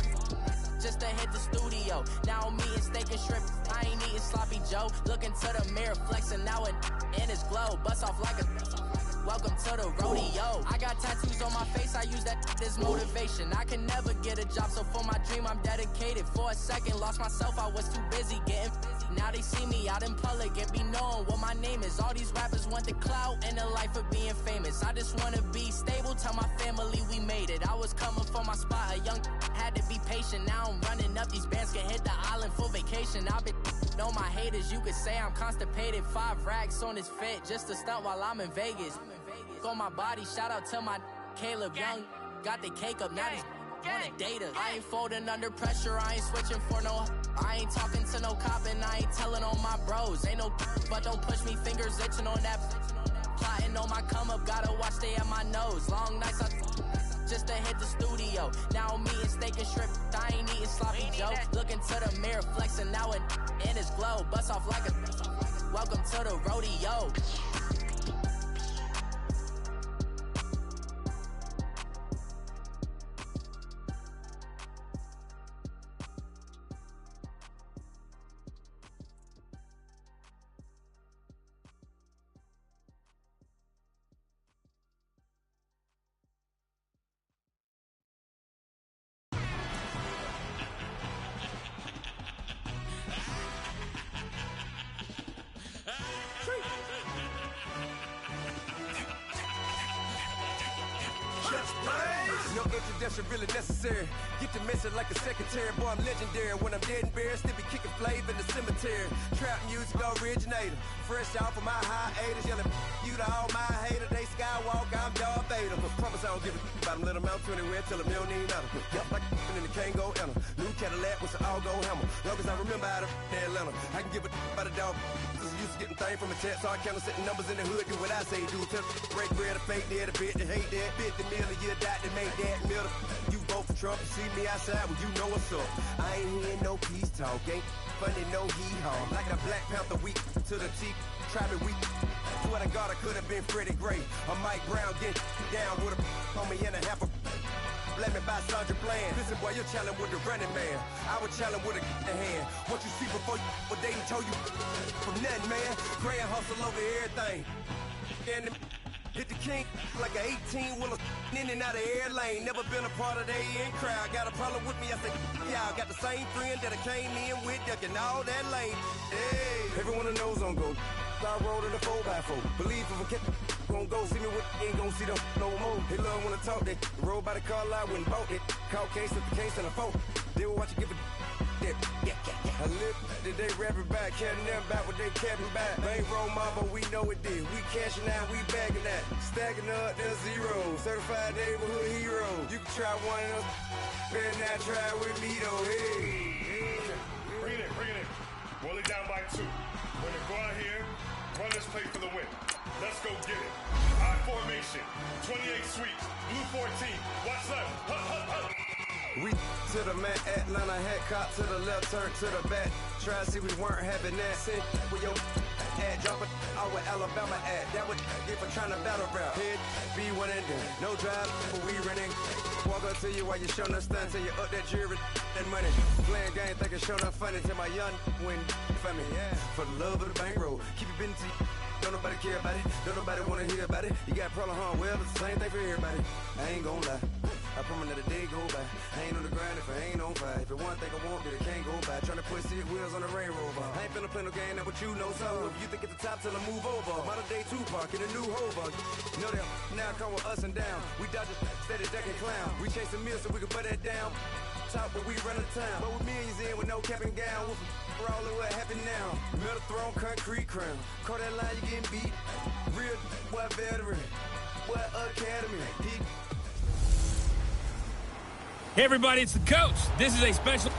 just to hit the studio. Now I'm eating steak and shrimp. I ain't eating sloppy Joe. Looking to the mirror, flexing now and in his glow. Bust off like a welcome to the rodeo. I got tattoos on my face, I use that as motivation. I can never get a job, so for my dream I'm dedicated. For a second, lost myself, I was too busy getting busy. Now they see me out in public and be knowing what my name is. All these rappers want the clout and the life of being famous. I just wanna be stable, tell my family we made it. I was coming for my spot, a young had to be patient. Now I'm running up, these bands can hit the island for vacation. I've been on my haters, you could say I'm constipated. 5 racks on his fit, just to stunt while I'm in Vegas. On my body, shout out to my Caleb Young. Got the cake up, now these wanna data. I ain't folding under pressure, I ain't switching for no. I ain't talking to no cop and I ain't telling on my bros. Ain't no but don't push me, fingers itching on that. Plotting on my come up, gotta watch stay at my nose. Long nights just to hit the studio. Now I'm eating steak and shrimp, I ain't eating sloppy Joe. Looking to the mirror, flexing now and in his glow. Bust off like a welcome to the rodeo. No introduction really necessary. Get the message like a secretary. Boy, I'm legendary. When I'm dead and buried, still be kicking flavor in the cemetery. Trap music originator. Fresh off of my hiatus. Yelling you to all my haters. They skywalk, I'm Darth Vader. Promise I don't give a about them. Let them out to anywhere. Tell them they don't need nothing. Yep, like in the Kango enter. New Cadillac with an all-go hammer. Long as I remember out of Atlanta. I can give a about a dog. Used to getting things from a text. So I count setting numbers in the hood. Do what I say do. Tell break bread, a fake dead, a bit to hate that. 50 million, you die to make that middle. You vote for Trump, you see me outside, well, you know what's up. I ain't hearing no peace talk, ain't funny, no hee-haw. Like a Black Panther week to the teeth, try me weak. Swear to God, I could have been Freddie Gray. Or Mike Brown getting down with a on me and a half a. Let me buy Sandra Bland. Listen, boy, you're challenging with the running man. I was challenging with a hand. What you see before you, what they told you from nothing, man. Grand hustle over everything. And hit the king like an 18-wheeler in and out of air lane. Never been a part of the in crowd. Got a problem with me, I say, y'all got the same friend that I came in with, ducking all that lane. Hey, everyone knows on go. I roll in the 4x4. Believe if I kept gon' go see me with ain't gon' see them no more. They love wanna talk, they roll by the car lot when bought it. Call case at the case and a phone. They will watch you give a that. I live today rapping back, carrying them back what they capping back. Ain't roll my, but we know it did. We cashing out, we bagging that. Stacking up, there's zero. Certified neighborhood hero. You can try one of them, better not try with me though. Hey. Bring it in. Roll it down by 2. We're gonna go out here, run this play for the win. Let's go get it. I formation, 28 sweeps, blue 14. Watch left. Hup. We to the man, Atlanta hat cop to the left, turn to the back. Try to see we weren't having that. Send with your ad, drop it out with Alabama ad. That would get for trying to battle rap. Head, be one and done. No drive, but we running. Walk up to you while you showing us stun till you up that jewelry and money. Playing game, thinking showing up funny till my young win for me. Yeah, for the love of the bankroll. Keep it busy. Don't nobody care about it. Don't nobody wanna hear about it. You got problem, huh? Well, it's the same thing for everybody. I ain't gon' lie. I promise that a day go by. I ain't on the grind if I ain't on fire. If it one thing I want, then it can't go by. Tryna put 6 wheels on the railroad bar. I ain't finna play no game, that what you know. So if you think at the top till I move over. Modern day Tupac in a new hover. Know that now come with us and down. We dodge a steady decking clown. We chasing meals so we can put that down. Top, but we run the town. But with millions in with no cap and gown. We're all in what happened now. Metal throne, concrete crown. Call that line, you getting beat. Real, what veteran. What academy. Hey everybody, it's the coach. This is a special...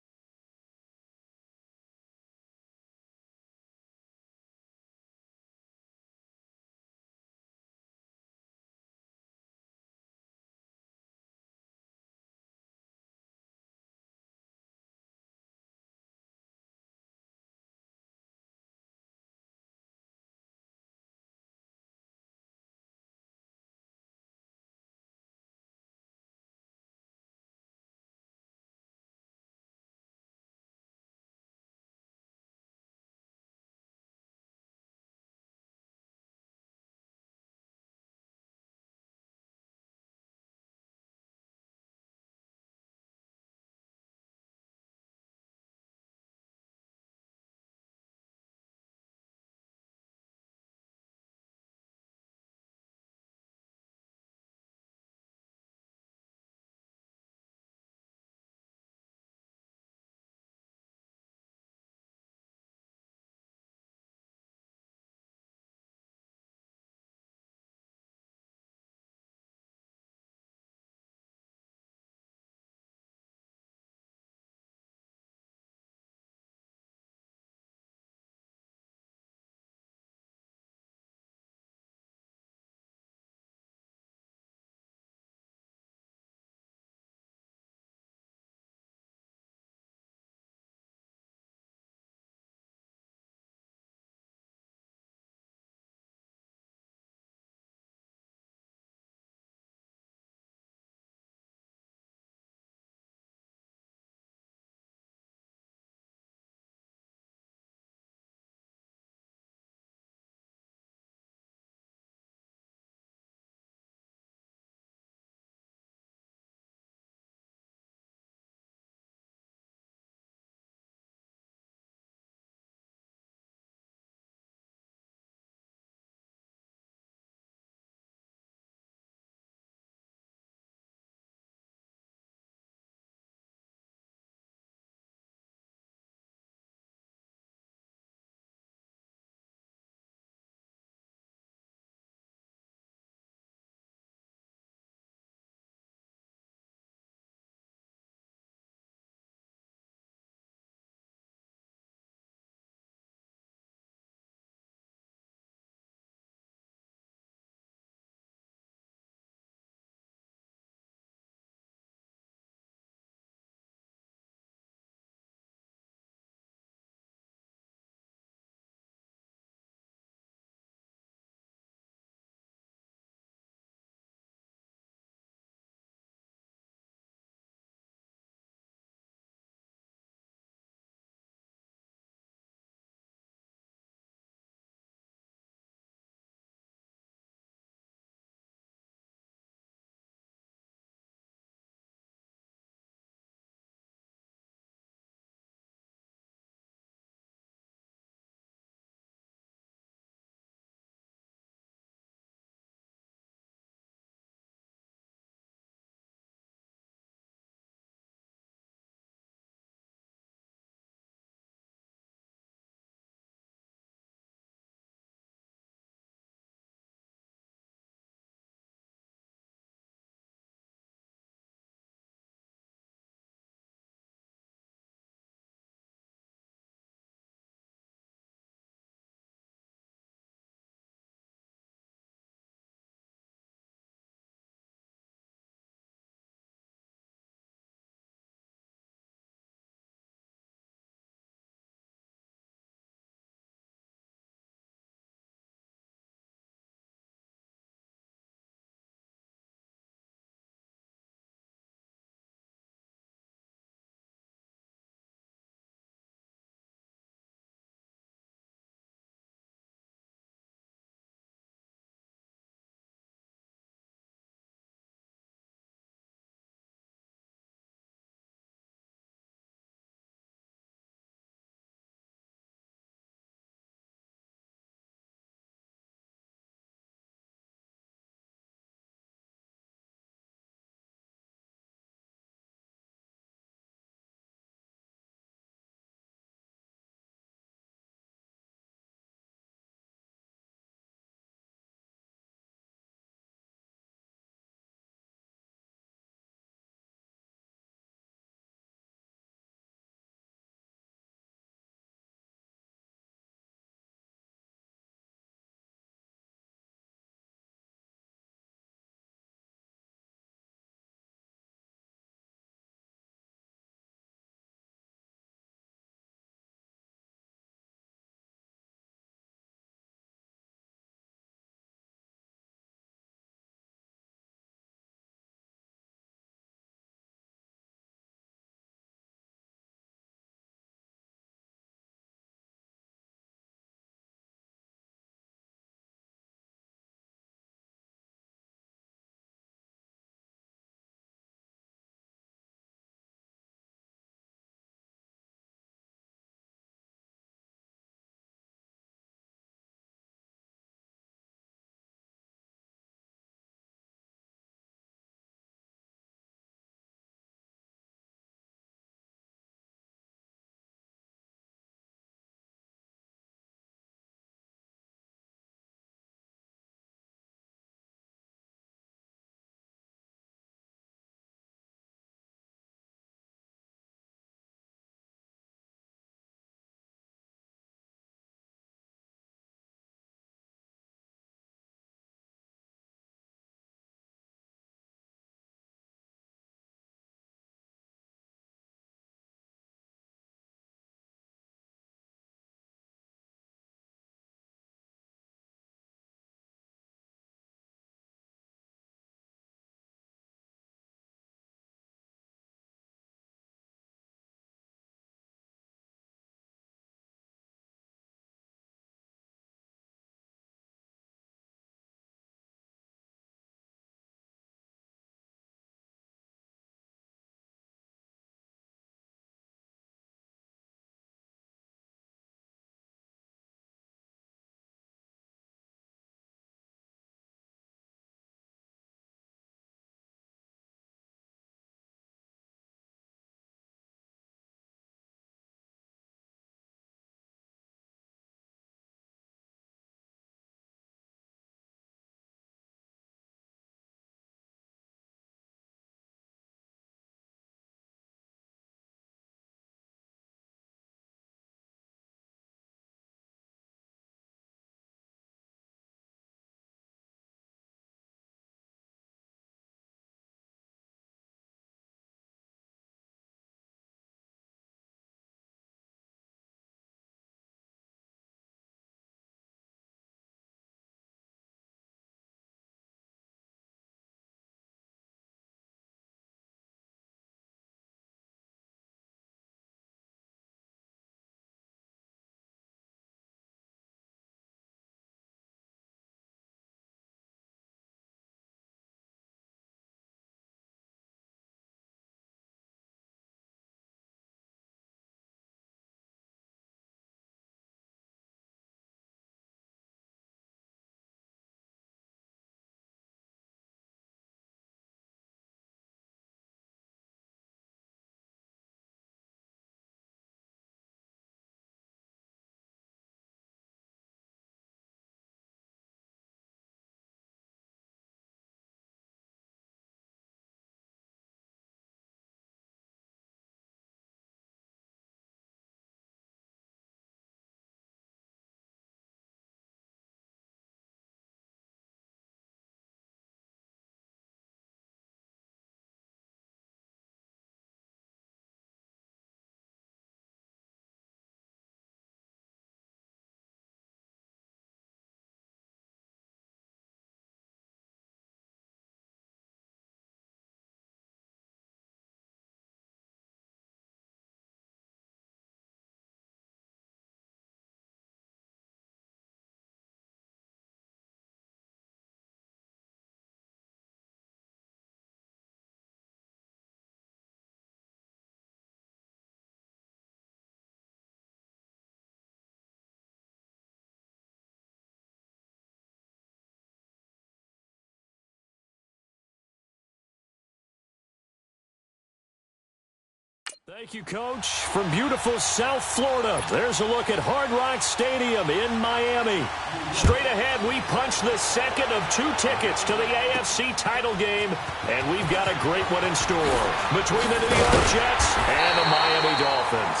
Thank you, Coach. From beautiful South Florida, there's a look at Hard Rock Stadium in Miami. Straight ahead, we punch the second of 2 tickets to the AFC title game, and we've got a great one in store between the New York Jets and the Miami Dolphins.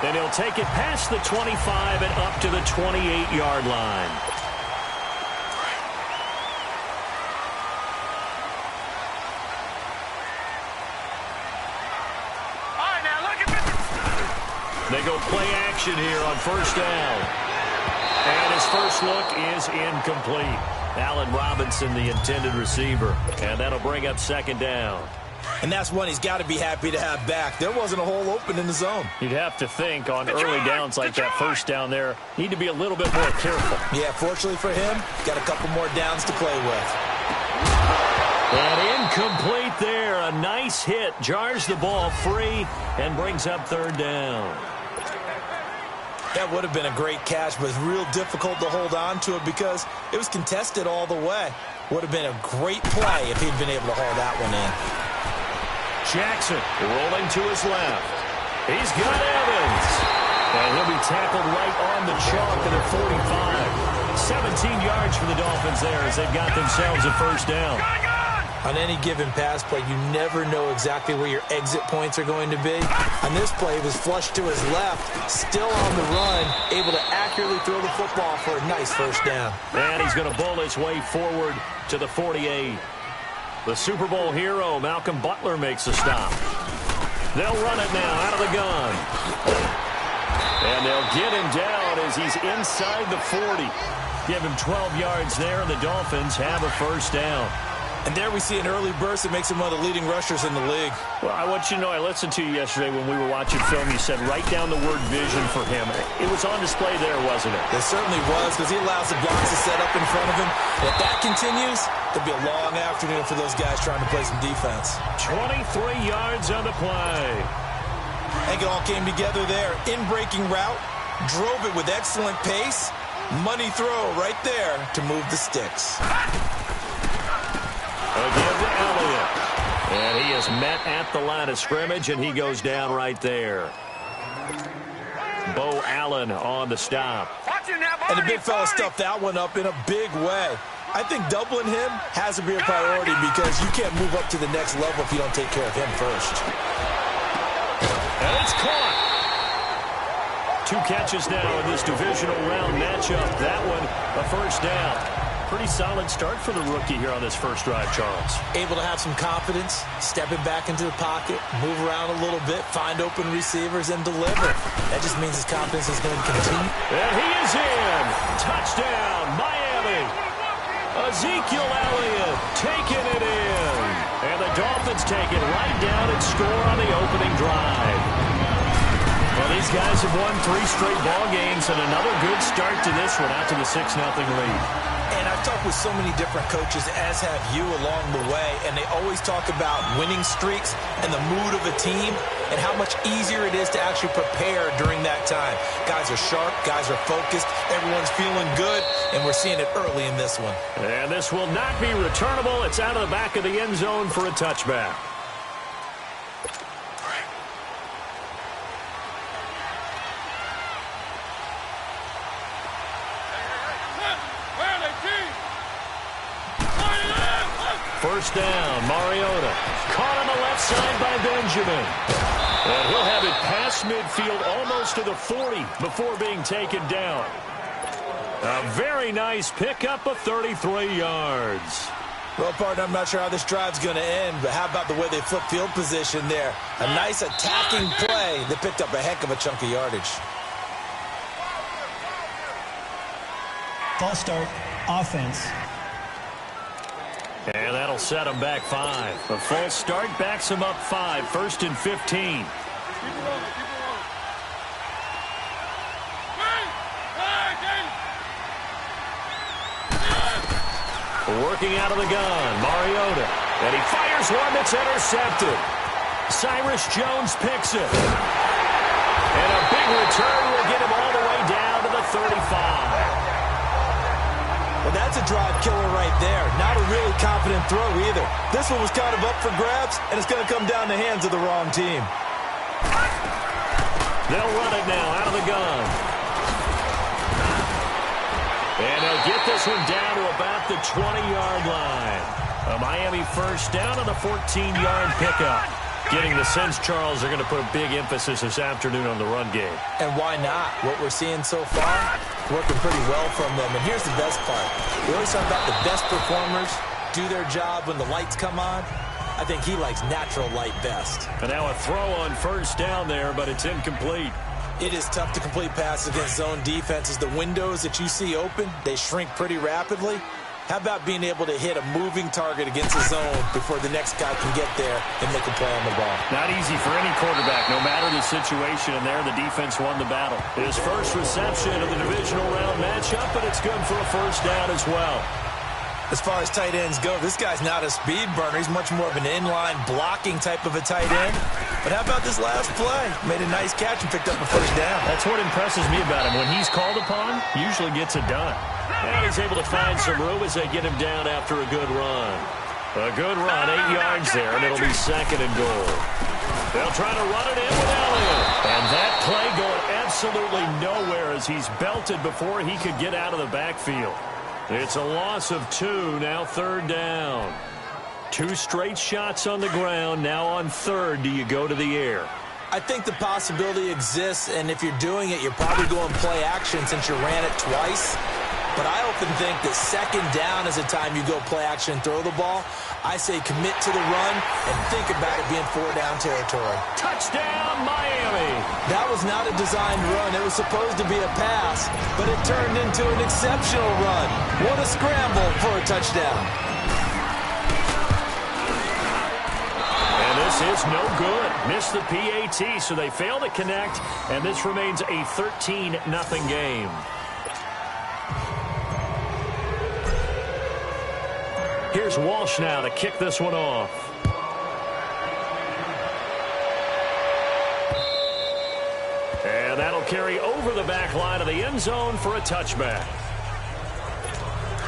And he'll take it past the 25 and up to the 28-yard line. They go play action here on first down. And his first look is incomplete. Allen Robinson, the intended receiver. And that'll bring up second down. And that's one he's got to be happy to have back. There wasn't a hole open in the zone. You'd have to think on early downs like that first down there, need to be a little bit more careful. Yeah, fortunately for him, got a couple more downs to play with. And incomplete there. A nice hit. Jars the ball free and brings up third down. That would have been a great catch, but it's real difficult to hold on to it because it was contested all the way. Would have been a great play if he'd been able to haul that one in. Jackson rolling to his left. He's got Evans. And he'll be tackled right on the chalk to the 45. 17 yards for the Dolphins there as they've got themselves a first down. On any given pass play, you never know exactly where your exit points are going to be. On this play, he was flushed to his left, still on the run, able to accurately throw the football for a nice first down. And he's going to bowl his way forward to the 48. The Super Bowl hero, Malcolm Butler, makes a stop. They'll run it now out of the gun. And they'll get him down as he's inside the 40. Give him 12 yards there, and the Dolphins have a first down. And there we see an early burst that makes him one of the leading rushers in the league. Well, I want you to know, I listened to you yesterday when we were watching film. You said write down the word vision for him. It was on display there, wasn't it? It certainly was, because he allows the blocks to set up in front of him. And if that continues, it'll be a long afternoon for those guys trying to play some defense. 23 yards on the play. I think it all came together there. In-breaking route, drove it with excellent pace. Money throw right there to move the sticks. Again to Elliott. And he is met at the line of scrimmage, and he goes down right there. Bo Allen on the stop. And the big fella stuffed that one up in a big way. I think doubling him has to be a priority because you can't move up to the next level if you don't take care of him first. And it's caught. 2 catches now in this divisional round matchup. That one, a first down. Pretty solid start for the rookie here on this first drive, Charles. Able to have some confidence, stepping back into the pocket, move around a little bit, find open receivers, and deliver. That just means his confidence is going to continue. And he is in. Touchdown, Miami. Ezekiel Elliott taking it in. And the Dolphins take it right down and score on the opening drive. Well, these guys have won 3 straight ball games, and another good start to this one out to the 6-0 lead. And I've talked with so many different coaches, as have you, along the way, and they always talk about winning streaks and the mood of a team and how much easier it is to actually prepare during that time. Guys are sharp, guys are focused, everyone's feeling good, and we're seeing it early in this one. And this will not be returnable. It's out of the back of the end zone for a touchback. First down, Mariota. Caught on the left side by Benjamin. And he'll have it past midfield almost to the 40 before being taken down. A very nice pickup of 33 yards. Well, partner, I'm not sure how this drive's going to end, but how about the way they flip field position there? A nice attacking play that picked up a heck of a chunk of yardage. False start, offense. And that'll set him back 5. A false start backs him up 5. 1st and 15. Working out of the gun, Mariota. And he fires one that's intercepted. Cyrus Jones picks it. And a big return will get him all the way down to the 35. Well, that's a drive killer right there. Not a really confident throw either. This one was kind of up for grabs, and it's going to come down the hands of the wrong team. They'll run it now out of the gun. And they'll get this one down to about the 20-yard line. A Miami first down on the 14-yard pickup. Getting the sense, Charles, they're going to put a big emphasis this afternoon on the run game. And why not? What we're seeing so far, working pretty well from them. And here's the best part. We always talk about the best performers do their job when the lights come on. I think he likes natural light best. And now a throw on first down there, but it's incomplete. It is tough to complete passes against zone defenses. The windows that you see open, they shrink pretty rapidly. How about being able to hit a moving target against a zone before the next guy can get there and make a play on the ball? Not easy for any quarterback, no matter the situation, and there the defense won the battle. His first reception of the divisional round matchup, but it's good for a first down as well. As far as tight ends go, this guy's not a speed burner. He's much more of an inline blocking type of a tight end. But how about this last play? Made a nice catch and picked up a first down. That's what impresses me about him. When he's called upon, usually gets it done. And he's able to find some room as they get him down after a good run. A good run, 8 yards there, and it'll be second and goal. They'll try to run it in with Elliott. And that play going absolutely nowhere as he's belted before he could get out of the backfield. It's a loss of 2, now third down. 2 straight shots on the ground. Now on third, do you go to the air? I think the possibility exists, and if you're doing it, you're probably going play action since you ran it twice. But I often think that second down is a time you go play action and throw the ball. I say commit to the run and think about it being 4-down territory. Touchdown, Miami! That was not a designed run. It was supposed to be a pass, but it turned into an exceptional run. What a scramble for a touchdown. And this is no good. Missed the PAT, so they fail to connect, and this remains a 13-0 game. Here's Walsh now to kick this one off. And that'll carry over the back line of the end zone for a touchback.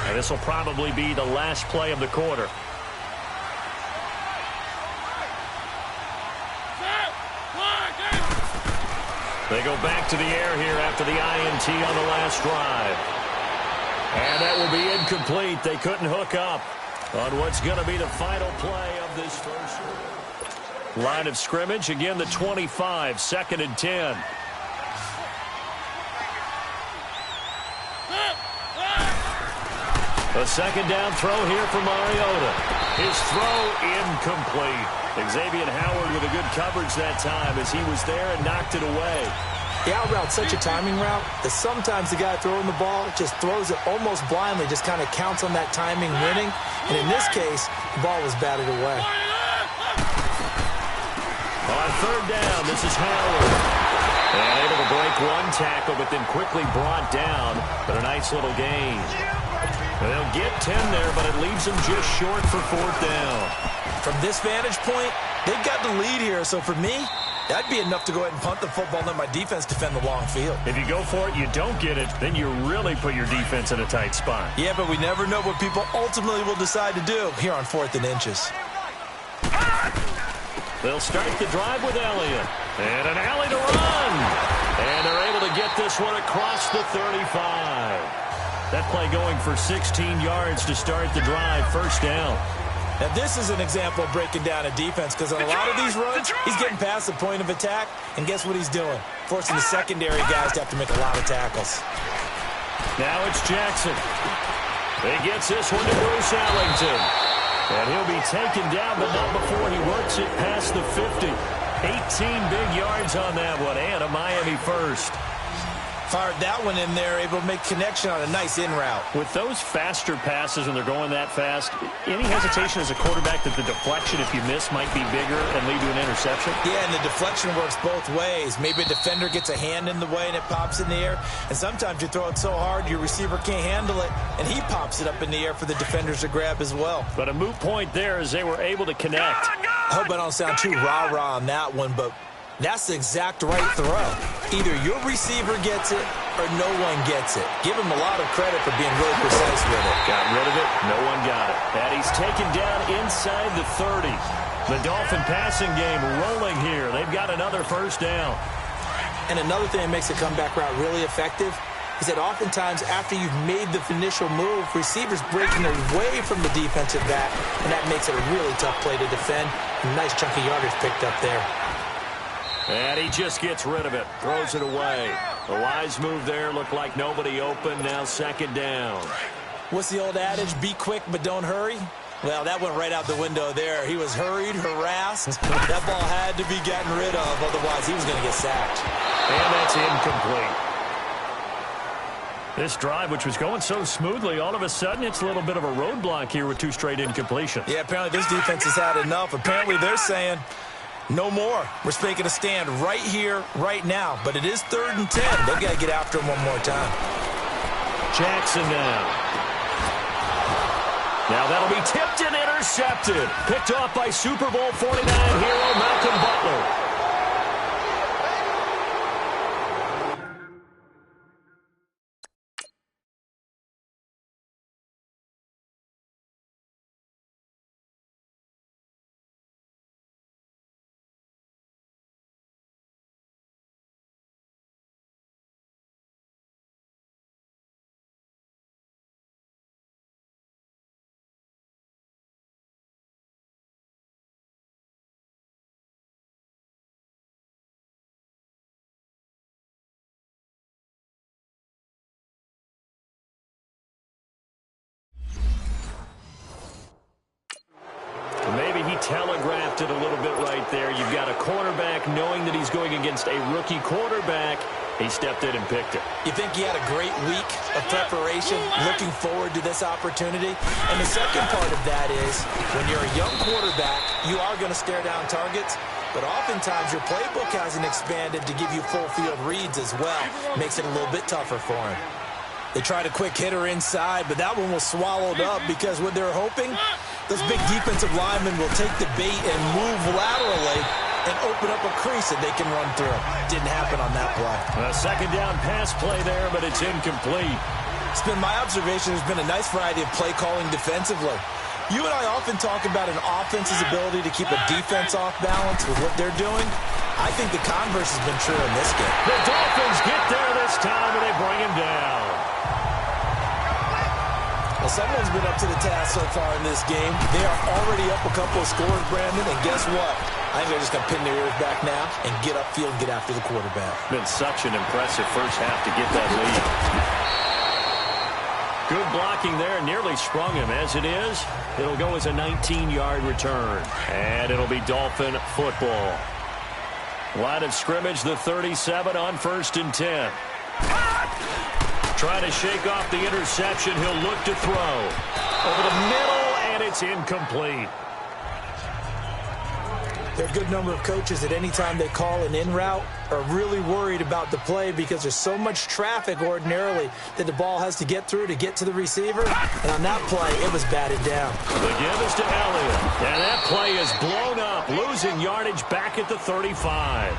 And this will probably be the last play of the quarter. They go back to the air here after the INT on the last drive. And that will be incomplete. They couldn't hook up on what's going to be the final play of this first line of scrimmage. Again, the 25, second and 10. A second down throw here for Mariota. His throw incomplete. Xavier Howard with a good coverage that time as he was there and knocked it away. The out route's such a timing route that sometimes the guy throwing the ball just throws it almost blindly, just kind of counts on that timing winning. And in this case, the ball was batted away. On third down, this is Howard. And able to break one tackle, but then quickly brought down. But a nice little gain. They'll get 10 there, but it leaves them just short for fourth down. From this vantage point, they've got the lead here. So for me, that'd be enough to go ahead and punt the football and let my defense defend the long field. If you go for it, you don't get it, then you really put your defense in a tight spot. Yeah, but we never know what people ultimately will decide to do here on 4th and inches. They'll start the drive with Elliott. And an alley to run. And they're able to get this one across the 35. That play going for 16 yards to start the drive, first down. Now, this is an example of breaking down a defense because on a lot of these runs, he's getting past the point of attack, and guess what he's doing? Forcing the secondary guys to have to make a lot of tackles. Now it's Jackson. He gets this one to Bruce Ellington. And he'll be taken down, but not before he works it past the 50. 18 big yards on that one, and a Miami first. Fired that one in there, able to make connection on a nice in route. With those faster passes when they're going that fast, any hesitation as a quarterback that the deflection, if you miss, might be bigger and lead to an interception? Yeah, and the deflection works both ways. Maybe a defender gets a hand in the way and it pops in the air. And sometimes you throw it so hard your receiver can't handle it, and he pops it up in the air for the defenders to grab as well. But a moot point there as they were able to connect. I hope I don't sound too rah-rah on that one, but that's the exact right throw. Either your receiver gets it or no one gets it. Give him a lot of credit for being really precise with it. Got rid of it. No one got it. And he's taken down inside the 30. The Dolphin passing game rolling here. They've got another first down. And another thing that makes a comeback route really effective is that oftentimes after you've made the initial move, receivers breaking away from the defensive back, and that makes it a really tough play to defend. A nice chunk of yardage picked up there. And he just gets rid of it, throws it away. The wise move there, looked like nobody open, now second down. What's the old adage, be quick but don't hurry? Well, that went right out the window there. He was hurried, harassed. That ball had to be gotten rid of, otherwise he was going to get sacked. And that's incomplete. This drive, which was going so smoothly, all of a sudden it's a little bit of a roadblock here with 2 straight incompletions. Yeah, apparently this defense has had enough. Apparently they're saying, no more. We're making a stand right here, right now. But it is 3rd and 10. They've got to get after him one more time. Jackson now. Now that'll be tipped and intercepted. Picked off by Super Bowl 49 hero Malcolm Butler. Maybe he telegraphed it a little bit right there. You've got a cornerback knowing that he's going against a rookie quarterback. He stepped in and picked it. You think he had a great week of preparation, looking forward to this opportunity? And the second part of that is, when you're a young quarterback, you are going to stare down targets, but oftentimes your playbook hasn't expanded to give you full field reads as well. Makes it a little bit tougher for him. They tried a quick hitter inside, but that one was swallowed up because what they're hoping, those big defensive linemen will take the bait and move laterally and open up a crease that they can run through. Didn't happen on that play. A second down pass play there, but it's incomplete. It's been my observation there's been a nice variety of play calling defensively. You and I often talk about an offense's ability to keep a defense off balance with what they're doing. I think the converse has been true in this game. The Dolphins get there this time, and they bring him down. Well, someone's been up to the task so far in this game. They are already up a couple of scores, Brandon, and guess what? I think they're just going to pin their ears back now and get upfield and get after the quarterback. Been such an impressive first half to get that lead. Good blocking there, nearly sprung him. As it is, it'll go as a 19-yard return. And it'll be Dolphin football. Line of scrimmage, the 37 on 1st and 10. Trying to shake off the interception. He'll look to throw. Over the middle, and it's incomplete. There are a good number of coaches that any time they call an in route are really worried about the play because there's so much traffic ordinarily that the ball has to get through to get to the receiver. And on that play, it was batted down. The give is to Elliott. And that play is blown up, losing yardage back at the 35.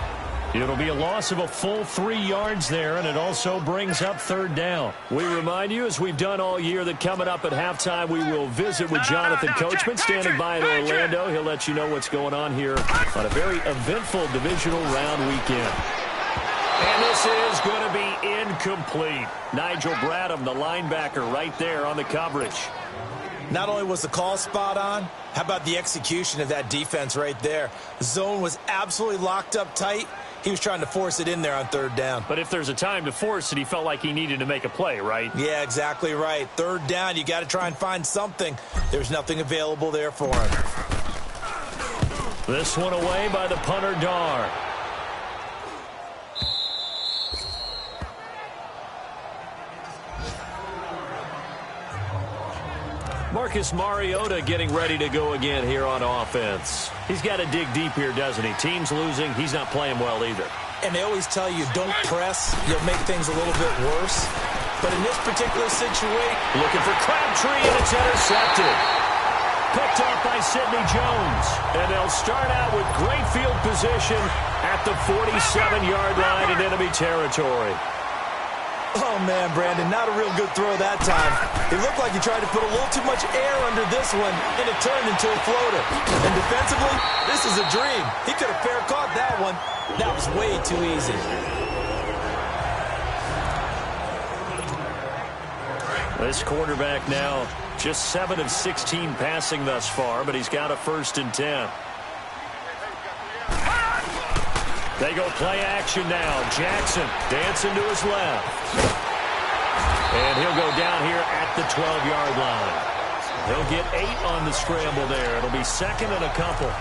It'll be a loss of a full 3 yards there, and it also brings up 3rd down. We remind you, as we've done all year, that coming up at halftime, we will visit with Jonathan Coachman, standing by in Orlando. He'll let you know what's going on here on a very eventful divisional round weekend. And this is going to be incomplete. Nigel Bradham, the linebacker, right there on the coverage. Not only was the call spot on, how about the execution of that defense right there? The zone was absolutely locked up tight. He was trying to force it in there on 3rd down. But if there's a time to force it, he felt like he needed to make a play, right? Yeah, exactly right. 3rd down, you got to try and find something. There's nothing available there for him. This one away by the punter, Dar. Marcus Mariota getting ready to go again here on offense. He's got to dig deep here, doesn't he? Team's losing. He's not playing well either. And they always tell you, don't press. You'll make things a little bit worse. But in this particular situation, looking for Crabtree, and it's intercepted. Picked off by Sidney Jones. And they'll start out with great field position at the 47-yard line in enemy territory. Oh, man, Brandon, not a real good throw that time. It looked like he tried to put a little too much air under this one, and it turned into a floater. And defensively, this is a dream. He could have fair caught that one. That was way too easy. This quarterback now just 7 of 16 passing thus far, but he's got a 1st and 10. They go play action now. Jackson dancing to his left. And he'll go down here at the 12-yard line. He'll get 8 on the scramble there. It'll be 2nd and a couple.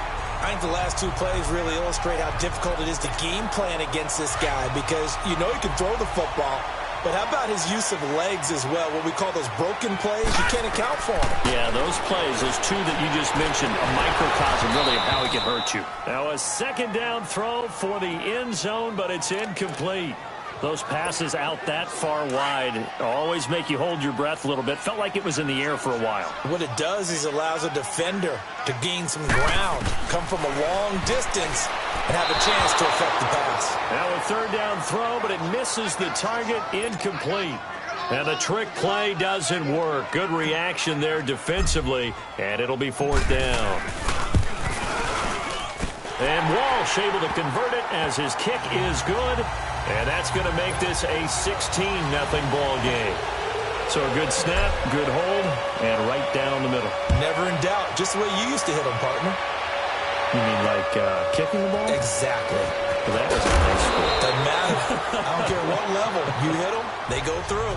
I think the last 2 plays really illustrate how difficult it is to game plan against this guy because you know he can throw the football, but how about his use of legs as well, what we call those broken plays? You can't account for them. Yeah, those plays, those 2 that you just mentioned, a microcosm really of how he can hurt you. Now a 2nd down throw for the end zone, but it's incomplete. Those passes out that far wide always make you hold your breath a little bit. Felt like it was in the air for a while. What it does is allows a defender to gain some ground, come from a long distance, and have a chance to affect the pass. Now a 3rd down throw, but it misses the target, incomplete. And the trick play doesn't work. Good reaction there defensively, and it'll be 4th down. And Walsh able to convert it as his kick is good. And that's going to make this a 16-0 ball game. So a good snap, good hold, and right down the middle. Never in doubt. Just the way you used to hit them, partner. You mean like kicking the ball? Exactly. Well, that was a nice score. Doesn't matter. I don't care what level. You hit them, they go through.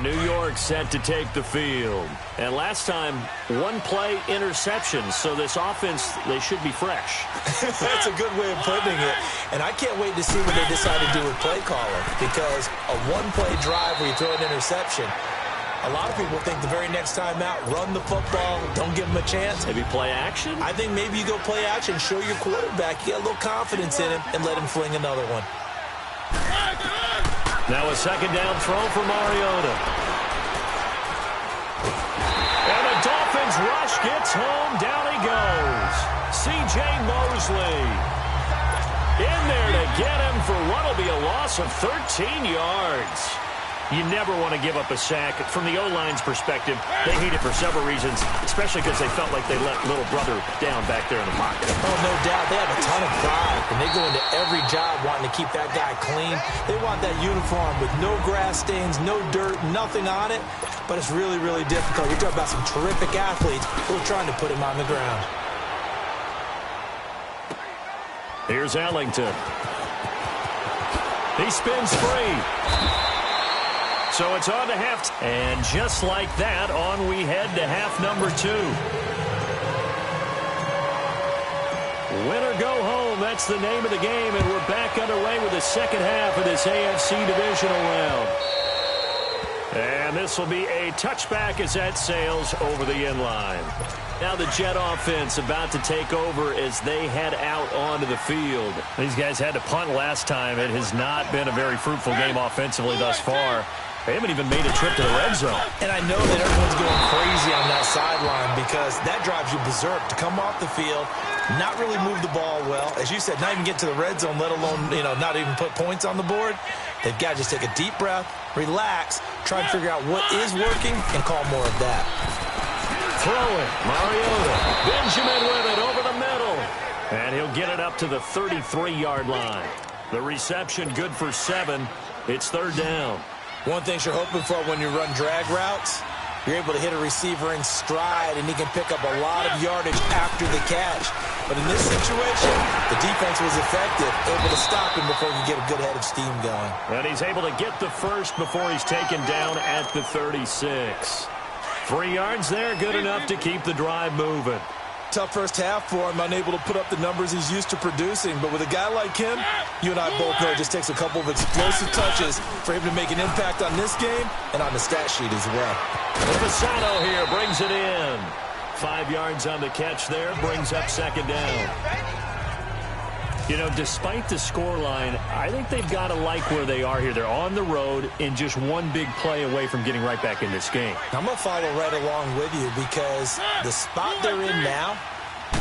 New York set to take the field. And last time, 1-play interception. So this offense, they should be fresh. That's a good way of putting it. And I can't wait to see what they decide to do with play calling. Because a 1-play drive where you throw an interception, a lot of people think the very next time out, run the football, don't give them a chance. Maybe play action? I think maybe you go play action, show your quarterback, you get a little confidence in him, and let him fling another one. Now a 2nd down throw for Mariota. And the Dolphins rush gets home. Down he goes. C.J. Mosley in there to get him for what will be a loss of 13 yards. You never want to give up a sack. From the O-line's perspective, they hate it for several reasons, especially because they felt like they let little brother down back there in the pocket. Oh, no doubt. They have a ton of pride, and they go into every job wanting to keep that guy clean. They want that uniform with no grass stains, no dirt, nothing on it, but it's really, really difficult. You're talking about some terrific athletes who are trying to put him on the ground. Here's Ellington. He spins free. So it's on to half. And just like that, on we head to half number 2. Win or go home, that's the name of the game. And we're back underway with the second half of this AFC divisional round. And this will be a touchback as that sails over the end line. Now the Jet offense about to take over as they head out onto the field. These guys had to punt last time. It has not been a very fruitful game offensively thus far. They haven't even made a trip to the red zone. And I know that everyone's going crazy on that sideline because that drives you berserk to come off the field, not really move the ball well. As you said, not even get to the red zone, let alone, not even put points on the board. They've got to just take a deep breath, relax, try and figure out what is working, and call more of that. Throw it. Mariota. Benjamin with it over the middle. And he'll get it up to the 33-yard line. The reception good for 7. It's 3rd down. One thing you're hoping for when you run drag routes, you're able to hit a receiver in stride, and he can pick up a lot of yardage after the catch. But in this situation, the defense was effective, able to stop him before he could get a good head of steam going. And he's able to get the first before he's taken down at the 36. 3 yards there, good enough to keep the drive moving. Tough first half for him, unable to put up the numbers he's used to producing. But with a guy like him, you and I both know it just takes a couple of explosive touches for him to make an impact on this game and on the stat sheet as well. Fasano here brings it in. 5 yards on the catch there, brings up 2nd down. Despite the scoreline, I think they've got to like where they are here. They're on the road and just one big play away from getting right back in this game. I'm going to follow right along with you because the spot they're in now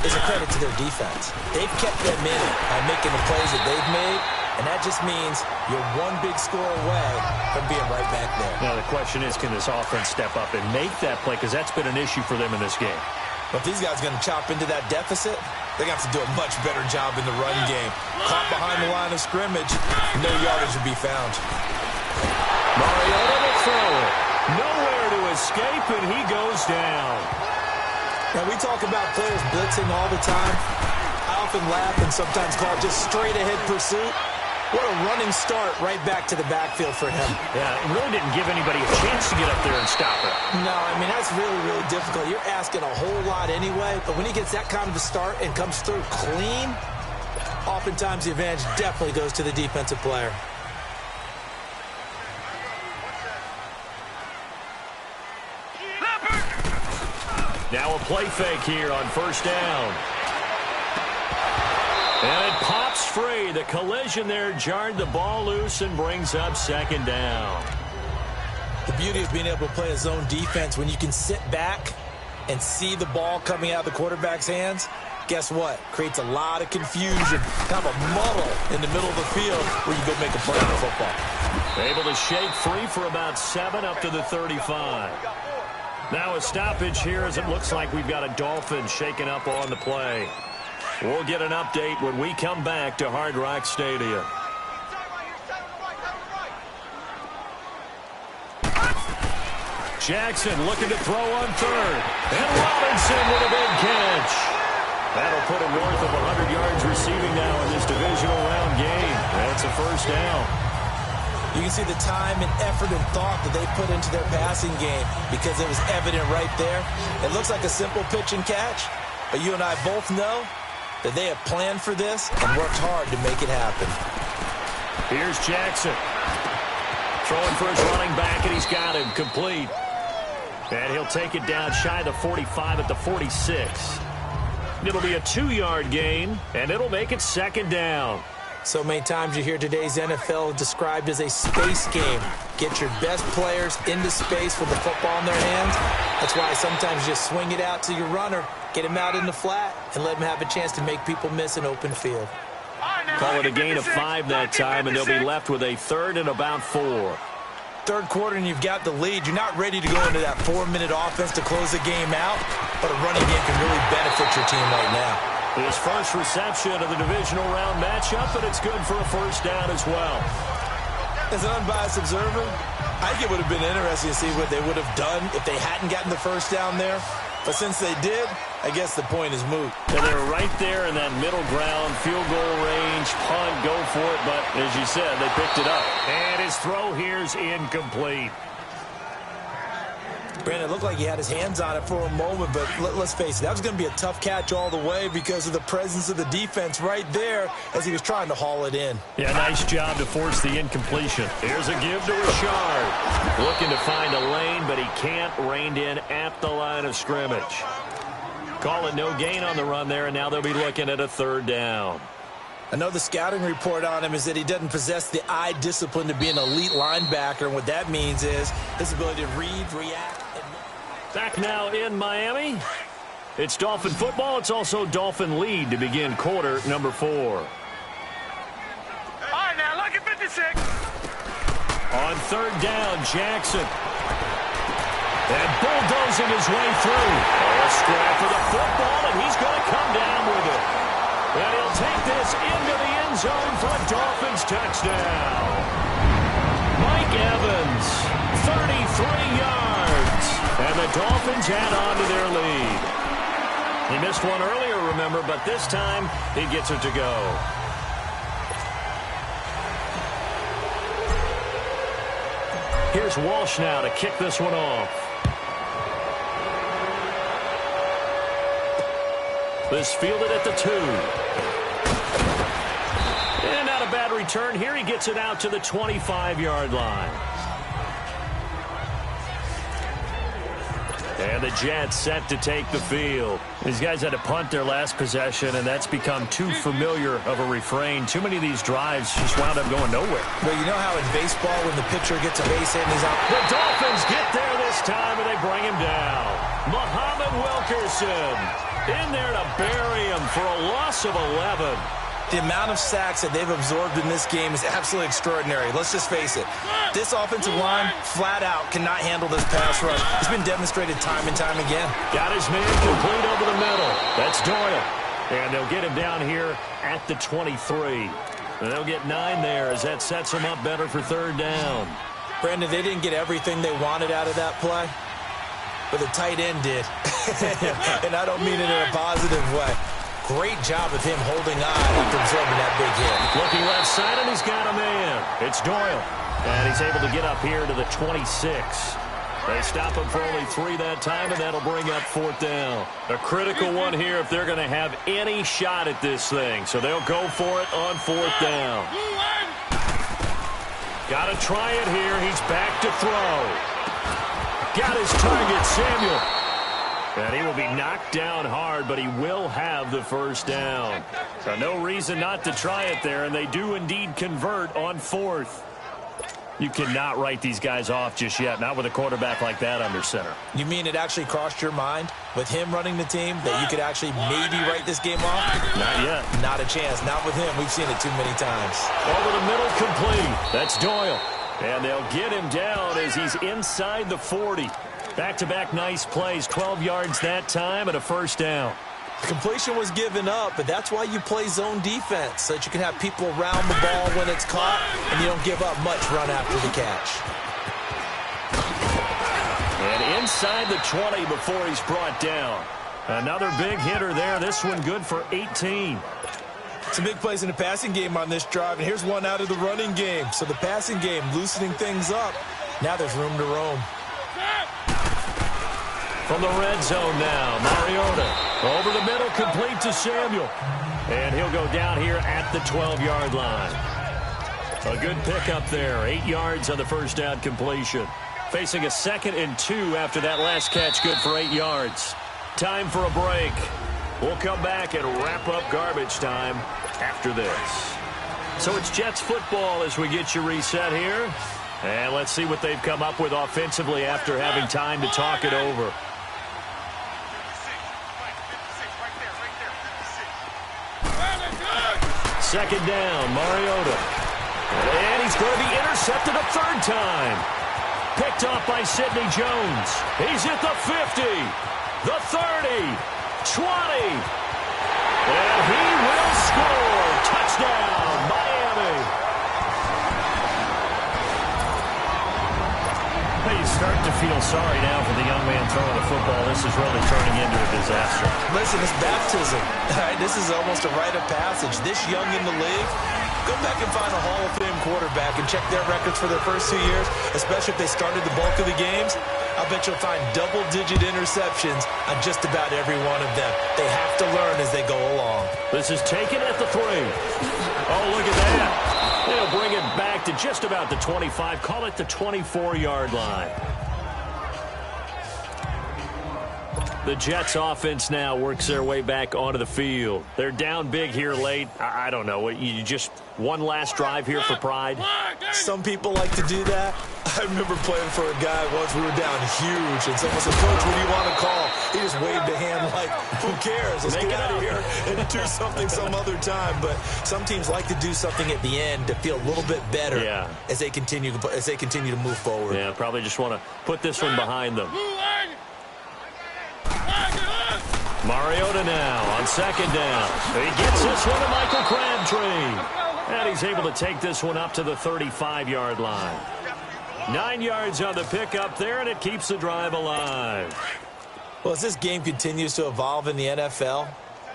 is a credit to their defense. They've kept them in by making the plays that they've made, and that just means you're one big score away from being right back there. Now the question is, can this offense step up and make that play? Because that's been an issue for them in this game. But if these guys are going to chop into that deficit, They're going to have to do a much better job in the run game. Caught behind the line of scrimmage, no yardage to be found. Mariota to throw it. Nowhere to escape, and he goes down. Now, we talk about players blitzing all the time. I often laugh and sometimes call it just straight-ahead pursuit. What a running start right back to the backfield for him. Yeah, it really didn't give anybody a chance to get up there and stop it. No, I mean, that's really, really difficult. You're asking a whole lot anyway, but when he gets that kind of a start and comes through clean, oftentimes the advantage definitely goes to the defensive player. Now a play fake here on first down. And it pops free. The collision there jarred the ball loose and brings up second down. The beauty of being able to play a zone defense, when you can sit back and see the ball coming out of the quarterback's hands, guess what? Creates a lot of confusion, kind of a muddle in the middle of the field where you go make a play on the football. Able to shake free for about 7 up to the 35. Now a stoppage here as it looks like we've got a Dolphin shaking up on the play. We'll get an update when we come back to Hard Rock Stadium. Jackson looking to throw on third. And Robinson with a big catch. That'll put him north of 100 yards receiving now in this divisional round game. That's a first down. You can see the time and effort and thought that they put into their passing game because it was evident right there. It looks like a simple pitch and catch, but you and I both know that they have planned for this and worked hard to make it happen. Here's Jackson. Throwing for his running back, and he's got him complete. And he'll take it down shy of the 45 at the 46. It'll be a 2-yard gain, and it'll make it second down. So many times you hear today's NFL described as a space game. Get your best players into space with the football in their hands. That's why sometimes you just swing it out to your runner, get him out in the flat, and let him have a chance to make people miss an open field. Call it a gain of 5 that time, and they'll be left with a 3rd and about 4. Third quarter and you've got the lead. You're not ready to go into that 4-minute offense to close the game out, but a running game can really benefit your team right now. His first reception of the divisional round matchup, and it's good for a first down as well. As an unbiased observer, I think it would have been interesting to see what they would have done if they hadn't gotten the first down there. But since they did, I guess the point is moot. And they were right there in that middle ground, field goal range, punt, go for it. But as you said, they picked it up. And his throw here's incomplete. Brandon, it looked like he had his hands on it for a moment, but let's face it, that was going to be a tough catch all the way because of the presence of the defense right there as he was trying to haul it in. Yeah, nice job to force the incompletion. Here's a give to Richard. Looking to find a lane, but he can't. Reined in at the line of scrimmage. Call it no gain on the run there, and now they'll be looking at a 3rd down. I know the scouting report on him is that he doesn't possess the eye discipline to be an elite linebacker, and what that means is his ability to read, react. Back now in Miami. It's Dolphin football. It's also Dolphin lead to begin quarter number 4. All right, now look at 56. On 3rd down, Jackson. And bulldozing his way through. A scrap for the football, and he's going to come down with it. And he'll take this into the end zone for a Dolphins touchdown. Mike Evans, 33 yards. And the Dolphins add on to their lead. He missed one earlier, remember, but this time he gets it to go. Here's Walsh now to kick this one off. This fielded at the 2. And not a bad return. Here he gets it out to the 25-yard line. And the Jets set to take the field. These guys had to punt their last possession, and that's become too familiar of a refrain. Too many of these drives just wound up going nowhere. But you know how in baseball when the pitcher gets a base hit and he's out? The Dolphins get there this time, and they bring him down. Muhammad Wilkerson in there to bury him for a loss of 11. The amount of sacks that they've absorbed in this game is absolutely extraordinary. Let's just face it. This offensive line, flat out, cannot handle this pass rush. It's been demonstrated time and time again. Got his man complete over the middle. That's Doyle. And they'll get him down here at the 23. And they'll get 9 there as that sets them up better for third down. Brandon, they didn't get everything they wanted out of that play, but the tight end did. And I don't mean it in a positive way. Great job of him holding on after absorbing that big hit. Looking left side, and he's got a man. It's Doyle. And he's able to get up here to the 26. They stop him for only 3 that time, and that'll bring up fourth down. A critical one here if they're going to have any shot at this thing. So they'll go for it on fourth down. Got to try it here. He's back to throw. Got his target, Samuel. And he will be knocked down hard, but he will have the first down. So no reason not to try it there, and they do indeed convert on fourth. You cannot write these guys off just yet, not with a quarterback like that under center. You mean it actually crossed your mind with him running the team that you could actually maybe write this game off? Not yet. Not a chance. Not with him. We've seen it too many times. Over the middle, complete. That's Doyle. And they'll get him down as he's inside the 40. Back-to-back nice plays, 12 yards that time and a first down. The completion was given up, but that's why you play zone defense, so that you can have people around the ball when it's caught, and you don't give up much run after the catch. And inside the 20 before he's brought down. Another big hitter there. This one good for 18. Some big plays in the passing game on this drive, and here's one out of the running game. So the passing game loosening things up. Now there's room to roam. From the red zone now, Mariota. Over the middle, complete to Samuel. And he'll go down here at the 12-yard line. A good pickup there. 8 yards on the first down completion. Facing a 2nd and 2 after that last catch, good for 8 yards. Time for a break. We'll come back and wrap up garbage time after this. So it's Jets football as we get you reset here. And let's see what they've come up with offensively after having time to talk it over. Second down, Mariota. And he's going to be intercepted a third time. Picked off by Sidney Jones. He's at the 50, the 30, 20. And he will score. Touchdown, Miami. You start to feel sorry now for the young man throwing the football. This is really turning into a disaster. Listen, it's baptism. This is almost a rite of passage. This young in the league, go back and find a Hall of Fame quarterback and check their records for their first 2 years, especially if they started the bulk of the games. I bet you'll find double-digit interceptions on just about every one of them. They have to learn as they go along. This is taken at the 3. Oh, look at that. They'll bring it back to just about the 25. Call it the 24-yard line. The Jets offense now works their way back onto the field. They're down big here late. I don't know. You just one last drive here for pride? Some people like to do that. I remember playing for a guy once. We were down huge, and someone said, "Coach, what do you want to call?" He just waved a hand like, "Who cares? Let's get out of here and do something some other time." But some teams like to do something at the end to feel a little bit better as they continue to move forward. Yeah, probably just want to put this one behind them. Mariota now on second down. He gets this one to Michael Crabtree. And he's able to take this one up to the 35-yard line. 9 yards on the pickup there, and it keeps the drive alive. Well, as this game continues to evolve in the NFL,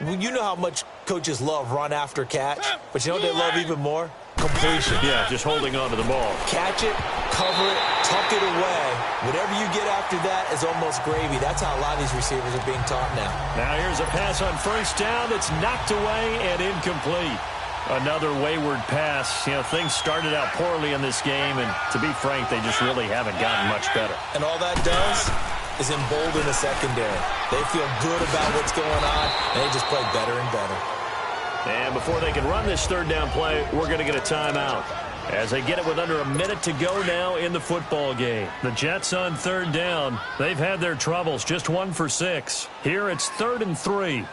you know how much coaches love run after catch, but you know what they love even more? Completion. Yeah, just holding on to the ball. Catch it, cover it, tuck it away. Whatever you get after that is almost gravy. That's how a lot of these receivers are being taught now. Now here's a pass on first down that's knocked away and incomplete. Another wayward pass. You know, things started out poorly in this game, and to be frank, they just really haven't gotten much better. And all that does is embolden the secondary. They feel good about what's going on, and they just play better and better. And before they can run this third down play, we're going to get a timeout. As they get it with under a minute to go now in the football game. The Jets on third down. They've had their troubles, just 1 for 6. Here it's 3rd and 3.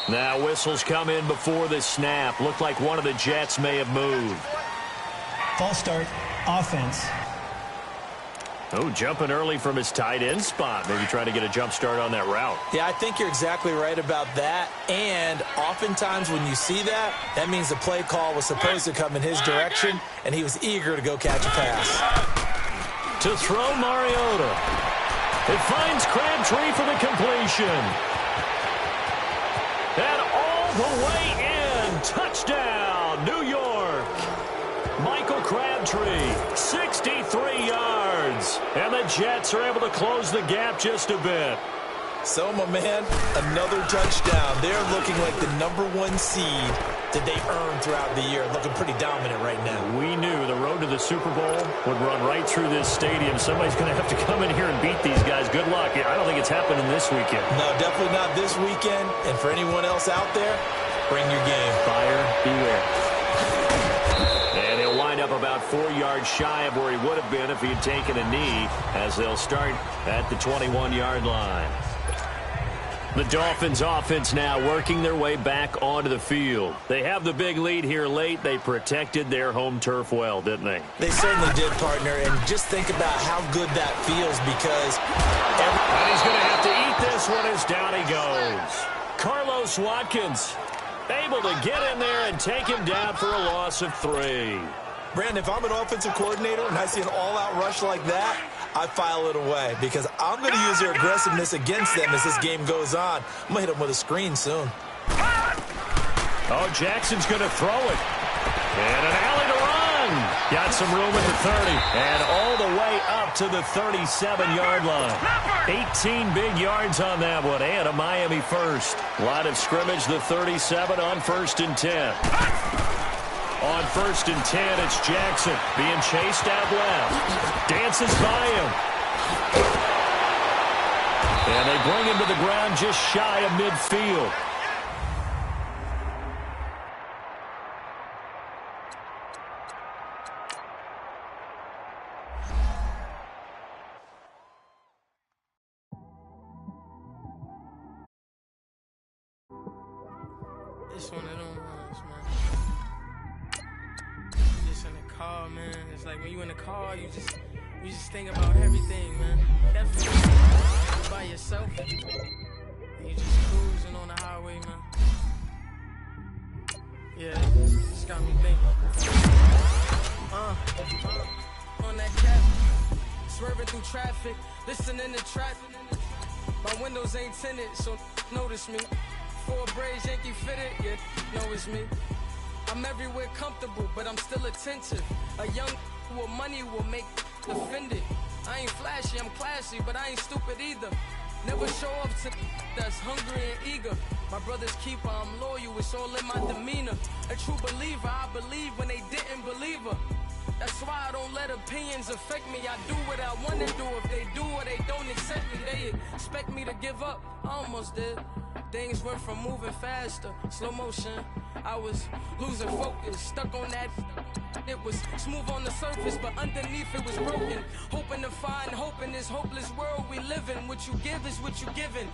Now whistles come in before the snap. Looked like one of the Jets may have moved. False start, offense. Oh, jumping early from his tight end spot. Maybe trying to get a jump start on that route. Yeah, I think you're exactly right about that. And oftentimes when you see that, that means the play call was supposed to come in his direction, and he was eager to go catch a pass. To throw Mariota. It finds Crabtree for the completion. And all the way in. Touchdown, New York. Michael Crabtree, 63 yards. And the Jets are able to close the gap just a bit. So, my man, another touchdown. They're looking like the #1 seed that they earned throughout the year. Looking pretty dominant right now. We knew the road to the Super Bowl would run right through this stadium. Somebody's going to have to come in here and beat these guys. Good luck. I don't think it's happening this weekend. No, definitely not this weekend. And for anyone else out there, bring your game. Buyer beware. And he'll wind up about 4 yards shy of where he would have been if he had taken a knee, as they'll start at the 21-yard line. The Dolphins offense now working their way back onto the field. They have the big lead here late. They protected their home turf well, didn't they? They certainly did, partner. And just think about how good that feels, because and he's going to have to eat this one as down he goes. Carlos Watkins able to get in there and take him down for a loss of 3. Brandon, if I'm an offensive coordinator and I see an all-out rush like that, I file it away, because I'm going to use their aggressiveness against them as this game goes on. I'm going to hit them with a screen soon. Oh, Jackson's going to throw it. And an alley to run. Got some room at the 30. And all the way up to the 37-yard line. 18 big yards on that one, and a Miami first. Line of scrimmage, the 37 on 1st and 10. On 1st and 10, it's Jackson being chased out left. Dances by him. And they bring him to the ground just shy of midfield. It's one of them ones, man. Just in the car, man. It's like when you in the car, you just think about everything, man. Definitely by yourself. And you just cruising on the highway, man. Yeah, it's got me thinking. On that cap, swerving through traffic, listening to traffic. My windows ain't tinted, so notice me. 4 braids, Yankee fitted, yeah, know it's me. I'm everywhere comfortable, but I'm still attentive. A young with money will make offended. I ain't flashy, I'm classy, but I ain't stupid either. Never show up to that's hungry and eager. My brother's keeper, I'm loyal, it's all in my demeanor. A true believer, I believe when they didn't believe her. That's why I don't let opinions affect me. I do what I want to do. If they do or they don't accept me, they expect me to give up. I almost did. Things went from moving faster, slow motion. I was losing focus, stuck on that. It was smooth on the surface, but underneath it was broken. Hoping to find hope in this hopeless world we live in. What you give is what you given.